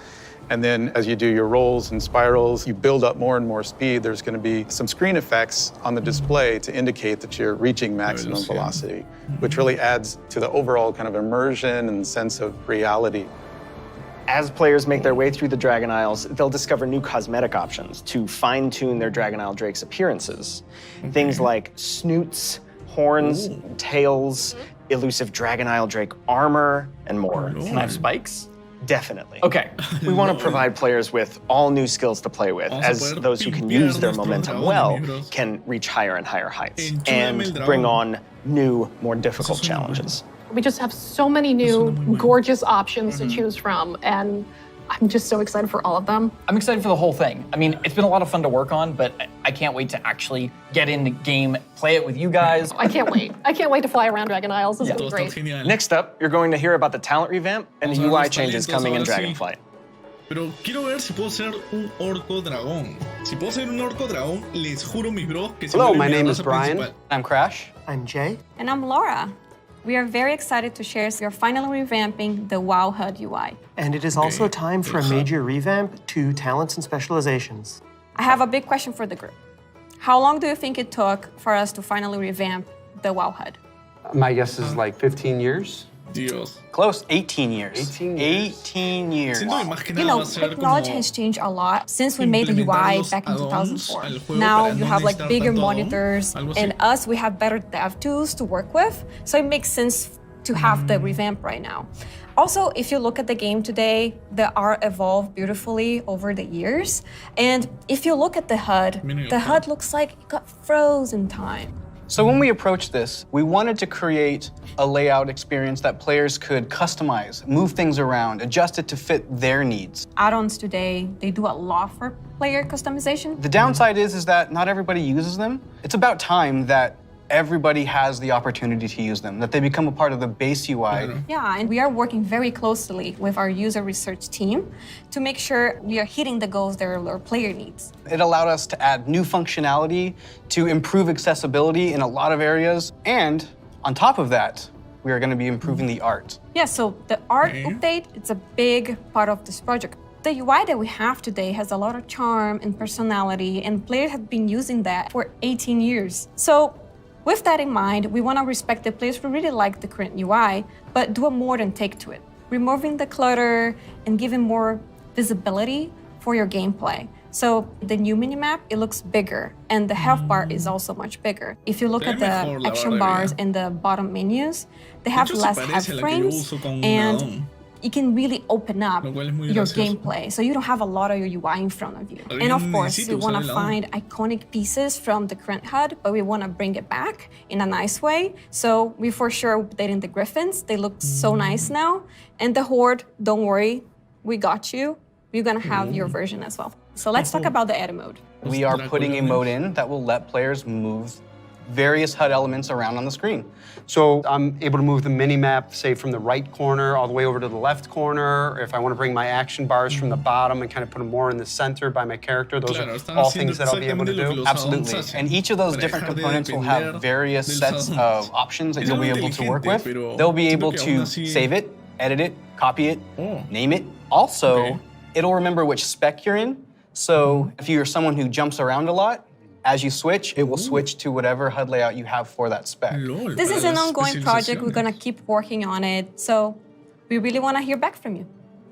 And then as you do your rolls and spirals, you build up more and more speed. There's going to be some screen effects on the display to indicate that you're reaching maximum velocity, which really adds to the overall kind of immersion and sense of reality. As players make their way through the Dragon Isles, they'll discover new cosmetic options to fine-tune their Dragon Isle Drake's appearances. Things like snoots, horns, tails, elusive Dragon Isle Drake armor, and more. Can I have spikes? Definitely. Okay. We want to provide players with all new skills to play with, as those who can use their momentum well can reach higher and higher heights, and bring on new, more difficult challenges. We just have so many new gorgeous options to choose from, and I'm just so excited for all of them. I'm excited for the whole thing. I mean, it's been a lot of fun to work on, but I can't wait to actually get in the game, play it with you guys. I can't wait. I can't wait to fly around Dragon Isles. This will be great. Next up, you're going to hear about the talent revamp and the UI changes coming in Dragonflight. Pero quiero ver si puedo ser un orco dragón. Si puedo ser un orco dragón, les juro, mis bros, que se Hello, vuelve my mi name raza is Brian. principal. I'm Crash. I'm Jay. And I'm Laura. We are very excited to share we are finally revamping the WoW HUD UI. And it is also time for a major revamp to talents and specializations. I have a big question for the group. How long do you think it took for us to finally revamp the WoW HUD? My guess is like 15 years. Dios. Close, 18 years. 18 years. You know, technology has changed a lot since we made the UI back in 2004. Now you have like bigger monitors, and us, we have better dev tools to work with. So it makes sense to have the revamp right now. Also, if you look at the game today, the art evolved beautifully over the years. And if you look at the HUD looks like it got frozen time. So when we approached this, we wanted to create a layout experience that players could customize, move things around, adjust it to fit their needs. Add-ons today, they do a lot for player customization. The downside is that not everybody uses them. It's about time that everybody has the opportunity to use them, that they become a part of the base UI. Yeah, and we are working very closely with our user research team to make sure we are hitting the goals that our player needs. It allowed us to add new functionality, to improve accessibility in a lot of areas, and on top of that, we are going to be improving the art. Yeah, so the art update, it's a big part of this project. The UI that we have today has a lot of charm and personality, and players have been using that for 18 years. So with that in mind, we want to respect the players who really like the current UI, but do a more than take to it, removing the clutter and giving more visibility for your gameplay. So the new minimap, it looks bigger, and the health bar is also much bigger. If you look at the action bars and the bottom menus, they have less head frames, and you can really open up your gameplay, so you don't have a lot of your UI in front of you. And of course, we want to find iconic pieces from the current HUD, but we want to bring it back in a nice way. So we for sure updating the Griffins. They look so nice now. And the Horde, don't worry, we got you. We're going to have your version as well. So let's talk about the edit mode. We are putting a mode in that will let players move various HUD elements around on the screen. So I'm able to move the mini-map, say, from the right corner all the way over to the left corner. If I want to bring my action bars from the bottom and kind of put them more in the center by my character, those are all things that I'll be able to do. Absolutely. And each of those different components will have various sets of options that you'll be able to work with. They'll be able to save it, edit it, copy it, name it. Also, it'll remember which spec you're in. So if you're someone who jumps around a lot, as you switch, it will switch to whatever HUD layout you have for that spec. This is an ongoing project. We're going to keep working on it. So we really want to hear back from you.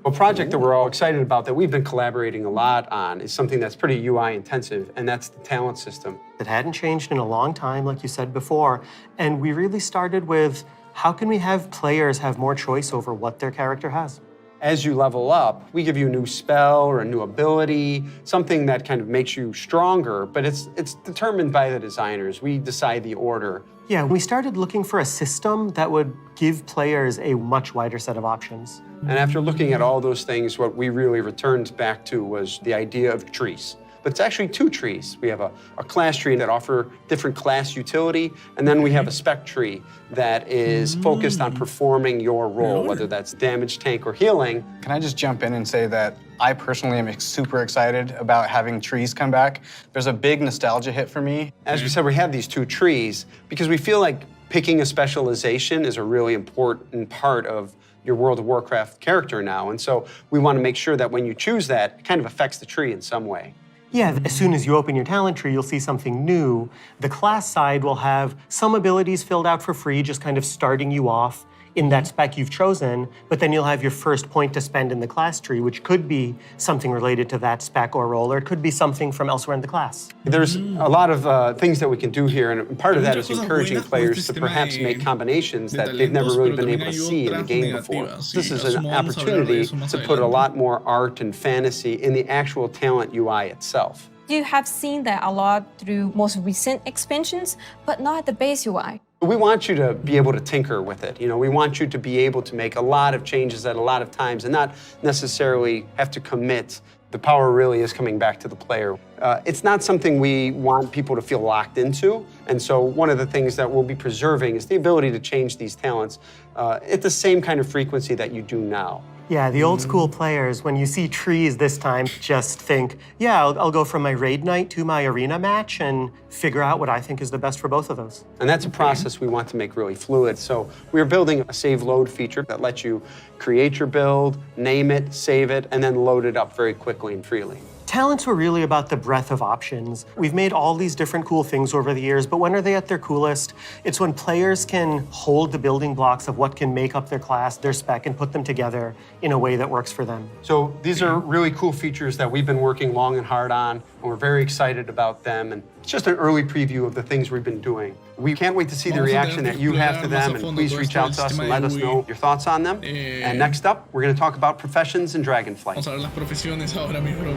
A project that we're all excited about that we've been collaborating a lot on is something that's pretty UI intensive, and that's the talent system. It hadn't changed in a long time, like you said before. And we really started with, how can we have players have more choice over what their character has? As you level up, we give you a new spell or a new ability, something that kind of makes you stronger, but it's determined by the designers. We decide the order. Yeah, we started looking for a system that would give players a much wider set of options. And after looking at all those things, what we really returned back to was the idea of trees. But it's actually 2 trees. We have a class tree that offer different class utility, and then we have a spec tree that is focused on performing your role, whether that's damage, tank, or healing. Can I just jump in and say that I personally am super excited about having trees come back. There's a big nostalgia hit for me. As we said, we have these 2 trees because we feel like picking a specialization is a really important part of your World of Warcraft character now. And so we want to make sure that when you choose that, it kind of affects the tree in some way. Yeah, as soon as you open your talent tree, you'll see something new. The class side will have some abilities filled out for free, just kind of starting you off in that spec you've chosen, but then you'll have your first point to spend in the class tree, which could be something related to that spec or role, or it could be something from elsewhere in the class. There's a lot of things that we can do here, and part of that is encouraging players to perhaps make combinations that they've never really been able to see in the game before. This is an opportunity to put a lot more art and fantasy in the actual talent UI itself. You have seen that a lot through most recent expansions, but not the base UI. We want you to be able to tinker with it. You know, we want you to be able to make a lot of changes at a lot of times and not necessarily have to commit. The power really is coming back to the player. It's not something we want people to feel locked into, and so one of the things that we'll be preserving is the ability to change these talents at the same kind of frequency that you do now. Yeah, the old school players, when you see trees this time, just think, yeah, I'll go from my raid night to my arena match and figure out what I think is the best for both of those. And that's a process we want to make really fluid. So we're building a save load feature that lets you create your build, name it, save it, and then load it up very quickly and freely. Talents were really about the breadth of options. We've made all these different cool things over the years, but when are they at their coolest? It's when players can hold the building blocks of what can make up their class, their spec, and put them together in a way that works for them. So these are really cool features that we've been working long and hard on, and we're very excited about them. And it's just an early preview of the things we've been doing. We can't wait to see the reaction that you have to them, and please reach out to us and let us know your thoughts on them. And next up, we're going to talk about professions in Dragonflight. Vamos a ver las profesiones ahora, mis bros.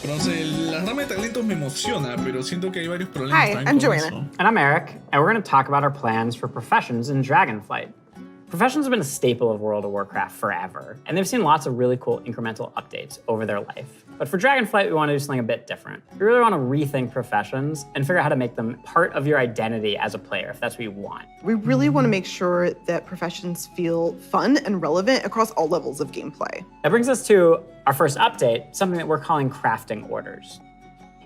Pero no sé, la rama de talentos me emociona, pero siento que hay varios problemas. Hi, I'm Joanna. And I'm Eric, and we're going to talk about our plans for professions in Dragonflight. Professions have been a staple of World of Warcraft forever, and they've seen lots of really cool incremental updates over their life. But for Dragonflight, we want to do something a bit different. We really want to rethink professions and figure out how to make them part of your identity as a player, if that's what you want. We really want to make sure that professions feel fun and relevant across all levels of gameplay. That brings us to our first update, something that we're calling crafting orders.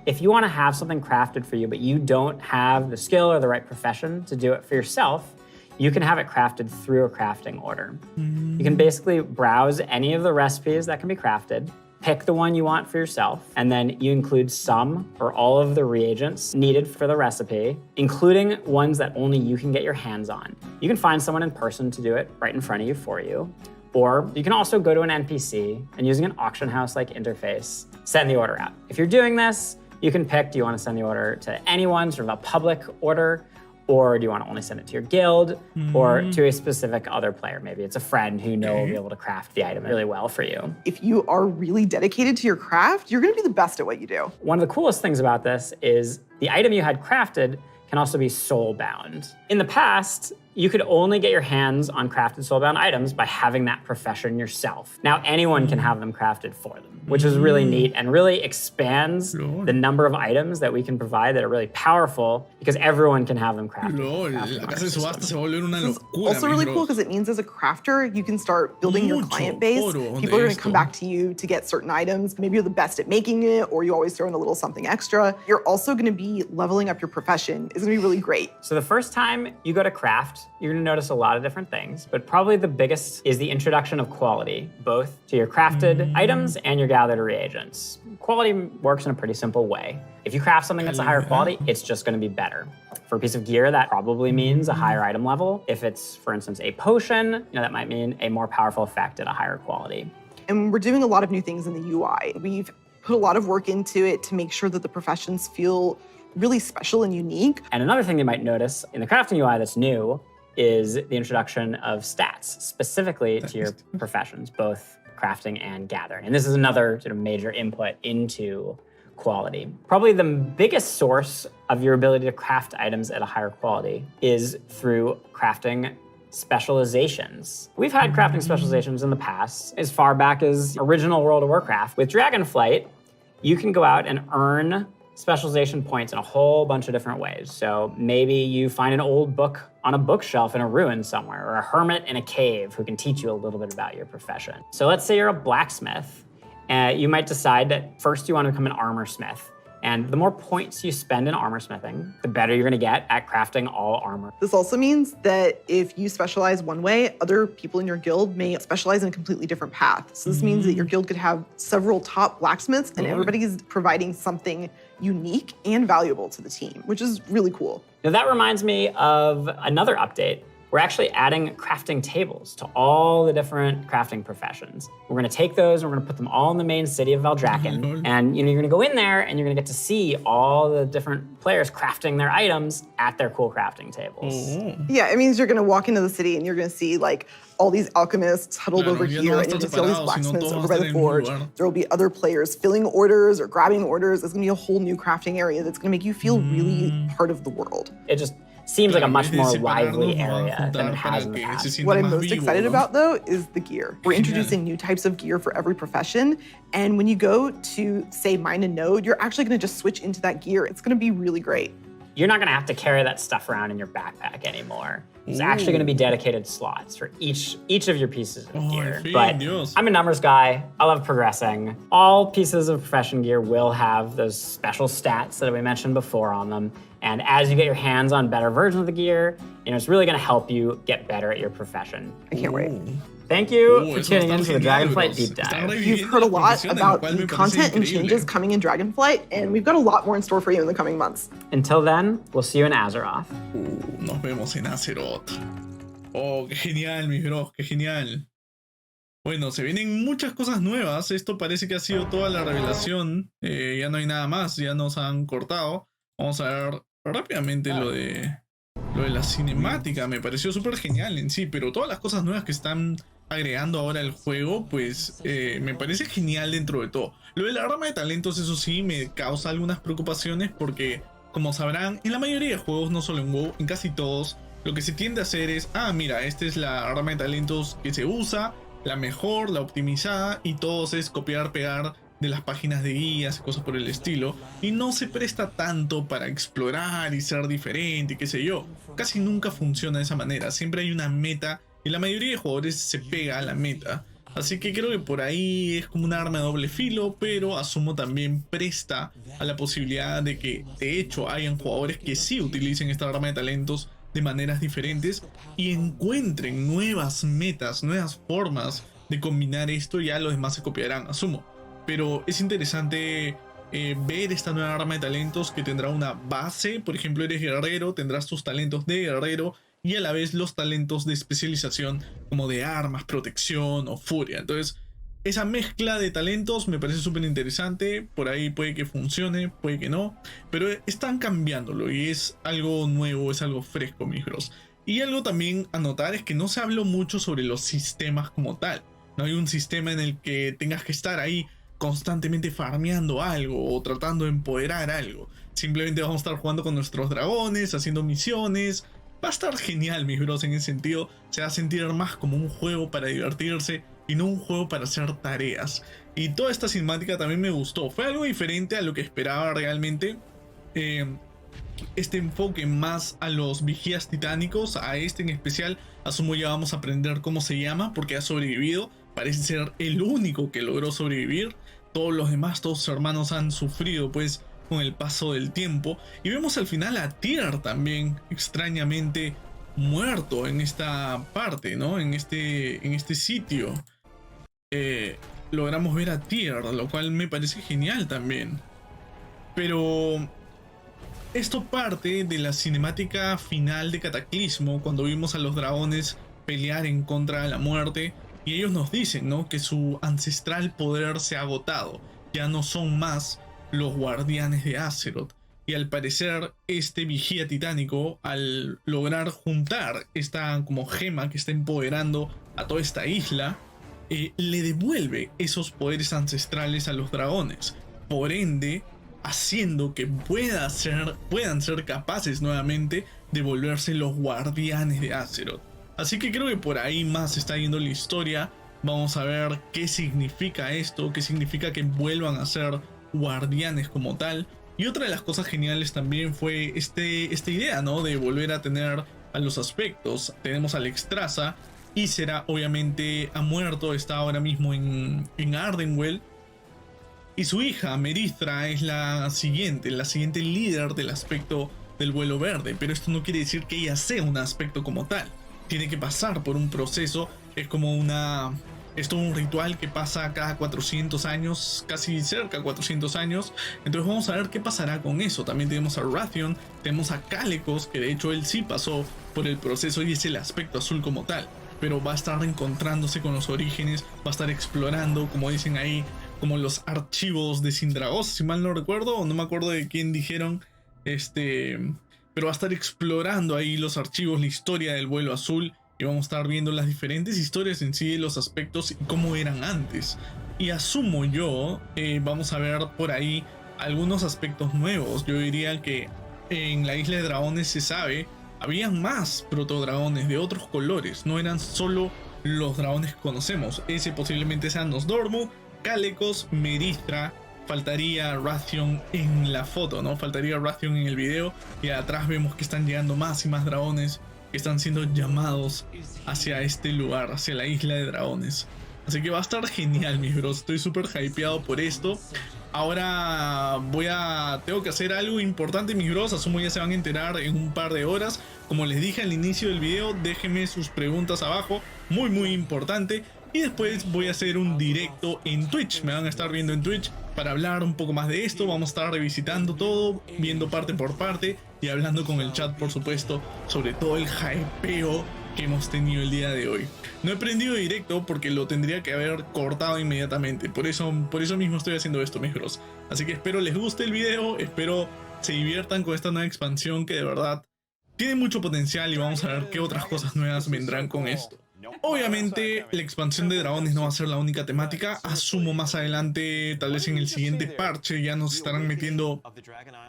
If you want to have something crafted for you, but you don't have the skill or the right profession to do it for yourself, you can have it crafted through a crafting order. You can basically browse any of the recipes that can be crafted, pick the one you want for yourself, and then you include some or all of the reagents needed for the recipe, including ones that only you can get your hands on. You can find someone in person to do it right in front of you for you, or you can also go to an NPC and using an auction house-like interface, send the order out. If you're doing this, you can pick, do you want to send the order to anyone, sort of a public order, or do you want to only send it to your guild or to a specific other player? Maybe it's a friend who will be able to craft the item really well for you. If you are really dedicated to your craft, you're going to be the best at what you do. One of the coolest things about this is the item you had crafted can also be soul bound. In the past, you could only get your hands on crafted soulbound items by having that profession yourself. Now anyone can have them crafted for them, which is really neat and really expands the number of items that we can provide that are really powerful because everyone can have them crafted. Also really cool because it means as a crafter, you can start building your client base. People are going to come back to you to get certain items. Maybe you're the best at making it, or you always throw in a little something extra. You're also going to be leveling up your profession. It's going to be really great. So the first time you go to craft, you're going to notice a lot of different things, but probably the biggest is the introduction of quality, both to your crafted items and your gathered reagents. Quality works in a pretty simple way. If you craft something that's a higher quality, it's just going to be better. For a piece of gear, that probably means a higher item level. If it's, for instance, a potion, that might mean a more powerful effect at a higher quality. And we're doing a lot of new things in the UI. We've put a lot of work into it to make sure that the professions feel really special and unique. And another thing you might notice in the crafting UI that's new is the introduction of stats specifically to your professions, both crafting and gathering. And this is another sort of major input into quality. Probably the biggest source of your ability to craft items at a higher quality is through crafting specializations. We've had crafting specializations in the past, as far back as original World of Warcraft. With Dragonflight, you can go out and earn specialization points in a whole bunch of different ways. So maybe you find an old book on a bookshelf in a ruin somewhere, or a hermit in a cave who can teach you a little bit about your profession. So let's say you're a blacksmith, and you might decide that first you want to become an armor smith. And the more points you spend in armor smithing, the better you're going to get at crafting all armor. This also means that if you specialize one way, other people in your guild may specialize in a completely different path. So this means that your guild could have several top blacksmiths and everybody is providing something unique and valuable to the team, which is really cool. Now that reminds me of another update. We're actually adding crafting tables to all the different crafting professions. We're gonna take those and we're gonna put them all in the main city of Valdrakken. And you're gonna go in there and you're gonna get to see all the different players crafting their items at their cool crafting tables. Yeah, it means you're gonna walk into the city and you're gonna see like all these alchemists huddled over here, and you're gonna see all these blacksmiths over by the forge. There will be other players filling orders or grabbing orders. There's gonna be a whole new crafting area that's gonna make you feel really part of the world. It just seems like a much more lively area than it has in the past. What I'm most excited about, though, is the gear. We're introducing new types of gear for every profession, and when you go to, say, mine a node, you're actually gonna just switch into that gear. It's gonna be really great. You're not gonna have to carry that stuff around in your backpack anymore. There's actually gonna be dedicated slots for each of your pieces of gear. But I'm a numbers guy, I love progressing. All pieces of profession gear will have those special stats that we mentioned before on them. And as you get your hands on better versions of the gear, it's really gonna help you get better at your profession. I can't wait. Thank you for tuning in to the Dragonflight Deep Dive. You've heard a lot about the content and changes coming in Dragonflight, and we've got a lot more in store for you in the coming months. Until then, we'll see you in Azeroth. Nos vemos en Azeroth. Oh, qué genial, mis bros, qué genial. Bueno, se vienen muchas cosas nuevas. Esto parece que ha sido toda la revelación. Ya no hay nada más, ya nos han cortado. Vamos a ver rápidamente lo de la cinemática. Me pareció súper genial en sí, pero todas las cosas nuevas que están agregando ahora al juego, pues me parece genial dentro de todo. Lo de la rama de talentos, eso sí, me causa algunas preocupaciones porque, como sabrán, en la mayoría de juegos, no solo en WoW, en casi todos, lo que se tiende a hacer es, mira, esta es la rama de talentos que se usa, la mejor, la optimizada, y todos es copiar, pegar de las páginas de guías y cosas por el estilo, y no se presta tanto para explorar y ser diferente, qué sé yo. Casi nunca funciona de esa manera, siempre hay una meta y la mayoría de jugadores se pega a la meta. Así que creo que por ahí es como un arma de doble filo, pero asumo también presta a la posibilidad de que de hecho hayan jugadores que sí utilicen esta arma de talentos de maneras diferentes y encuentren nuevas metas, nuevas formas de combinar esto, y ya los demás se copiarán, asumo. Pero es interesante ver esta nueva arma de talentos que tendrá una base. Por ejemplo, eres guerrero, tendrás tus talentos de guerrero y a la vez los talentos de especialización como de armas, protección o furia. Entonces, esa mezcla de talentos me parece súper interesante. Por ahí puede que funcione, puede que no, pero están cambiándolo y es algo nuevo, es algo fresco, mis bros. Y algo también a notar es que no se habló mucho sobre los sistemas como tal. No hay un sistema en el que tengas que estar ahí constantemente farmeando algo o tratando de empoderar algo. Simplemente vamos a estar jugando con nuestros dragones, haciendo misiones, Va a estar genial, mis bros, en ese sentido. Se va a sentir más como un juego para divertirse y no un juego para hacer tareas. Y toda esta cinemática también me gustó. Fue algo diferente a lo que esperaba realmente. Este enfoque más a los vigías titánicos, a este en especial, asumo ya vamos a aprender cómo se llama porque ha sobrevivido. Parece ser el único que logró sobrevivir. Todos los demás, todos sus hermanos han sufrido pues con el paso del tiempo. Y vemos al final a Tyr también extrañamente muerto en esta parte, ¿no? En este sitio. Logramos ver a Tyr, lo cual me parece genial también. Pero esto parte de la cinemática final de Cataclismo, cuando vimos a los dragones pelear en contra de la muerte. Y ellos nos dicen, ¿no?, que su ancestral poder se ha agotado. Ya no son más los guardianes de Azeroth. Y al parecer este vigía titánico, al lograr juntar esta como gema que está empoderando a toda esta isla, le devuelve esos poderes ancestrales a los dragones. Por ende, haciendo que puedan ser capaces nuevamente de volverse los guardianes de Azeroth. Así que creo que por ahí más está yendo la historia. Vamos a ver qué significa esto, qué significa que vuelvan a ser guardianes como tal. Y otra de las cosas geniales también fue esta idea, ¿no?, de volver a tener a los aspectos. Tenemos al Extraza, Isera obviamente ha muerto, está ahora mismo en Ardenweald. Y su hija, Merithra, es la siguiente líder del aspecto del vuelo verde. Pero esto no quiere decir que ella sea un aspecto como tal. Tiene que pasar por un proceso, es como es todo un ritual que pasa cada 400 años, casi cerca de 400 años. Entonces vamos a ver qué pasará con eso. También tenemos a Rathion, tenemos a Calecos, que de hecho él sí pasó por el proceso y es el aspecto azul como tal. Pero va a estar encontrándose con los orígenes, va a estar explorando, como dicen ahí, como los archivos de Sindragos, si mal no recuerdo, o no me acuerdo de quién dijeron, pero va a estar explorando ahí los archivos, la historia del vuelo azul, y vamos a estar viendo las diferentes historias en sí de los aspectos y cómo eran antes. Y asumo yo, vamos a ver por ahí algunos aspectos nuevos. Yo diría que en la Isla de Dragones se sabe, habían más protodragones de otros colores, no eran solo los dragones que conocemos. Ese posiblemente sean Nosdormu, Calecos, Merithra. Faltaría Rathion en la foto, ¿no? Faltaría Rathion en el video. Y atrás vemos que están llegando más y más dragones que están siendo llamados hacia este lugar, hacia la Isla de Dragones. Así que va a estar genial, mis bros. Estoy súper hypeado por esto. Ahora tengo que hacer algo importante, mis bros. Asumo ya se van a enterar en un par de horas. Como les dije al inicio del video, déjenme sus preguntas abajo. Muy importante. Y después voy a hacer un directo en Twitch. Me van a estar viendo en Twitch para hablar un poco más de esto. Vamos a estar revisitando todo, viendo parte por parte y hablando con el chat, por supuesto, sobre todo el hypeo que hemos tenido el día de hoy. No he prendido directo porque lo tendría que haber cortado inmediatamente. Por eso mismo estoy haciendo esto, mis bros. Así que espero les guste el video, espero se diviertan con esta nueva expansión que de verdad tiene mucho potencial y vamos a ver qué otras cosas nuevas vendrán con esto. Obviamente la expansión de dragones no va a ser la única temática. Asumo más adelante, tal vez en el siguiente parche, ya nos estarán metiendo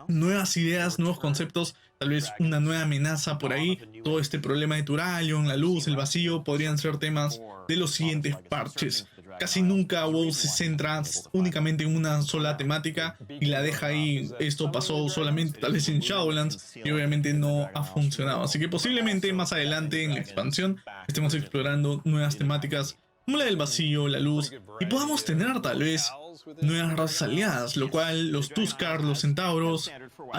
nuevas ideas, nuevos conceptos, tal vez una nueva amenaza por ahí. Todo este problema de Turalion, la luz, el vacío, podrían ser temas de los siguientes parches. Casi nunca WoW se centra únicamente en una sola temática y la deja ahí. Esto pasó solamente tal vez en Shadowlands y obviamente no ha funcionado. Así que posiblemente más adelante en la expansión estemos explorando nuevas temáticas como la del vacío, la luz, y podamos tener tal vez nuevas razas aliadas, lo cual los Tuscar, los Centauros,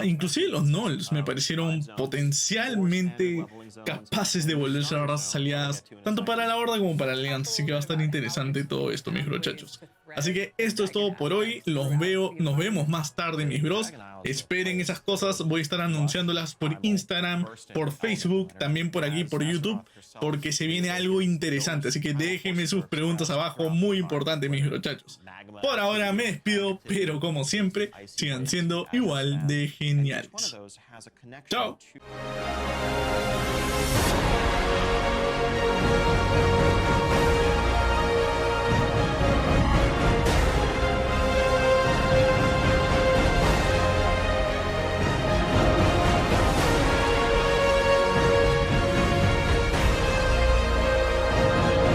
inclusive los Gnolls me parecieron potencialmente capaces de volverse a razas aliadas, tanto para la Horda como para la Alianza, así que va a estar interesante todo esto, mis brochachos. Así que esto es todo por hoy, nos vemos más tarde, mis bros. Esperen esas cosas, voy a estar anunciándolas por Instagram, por Facebook, también por aquí, por YouTube, porque se viene algo interesante, así que déjenme sus preguntas abajo, muy importante, mis brochachos. Por ahora me despido, pero como siempre, sigan siendo igual de geniales. Chao.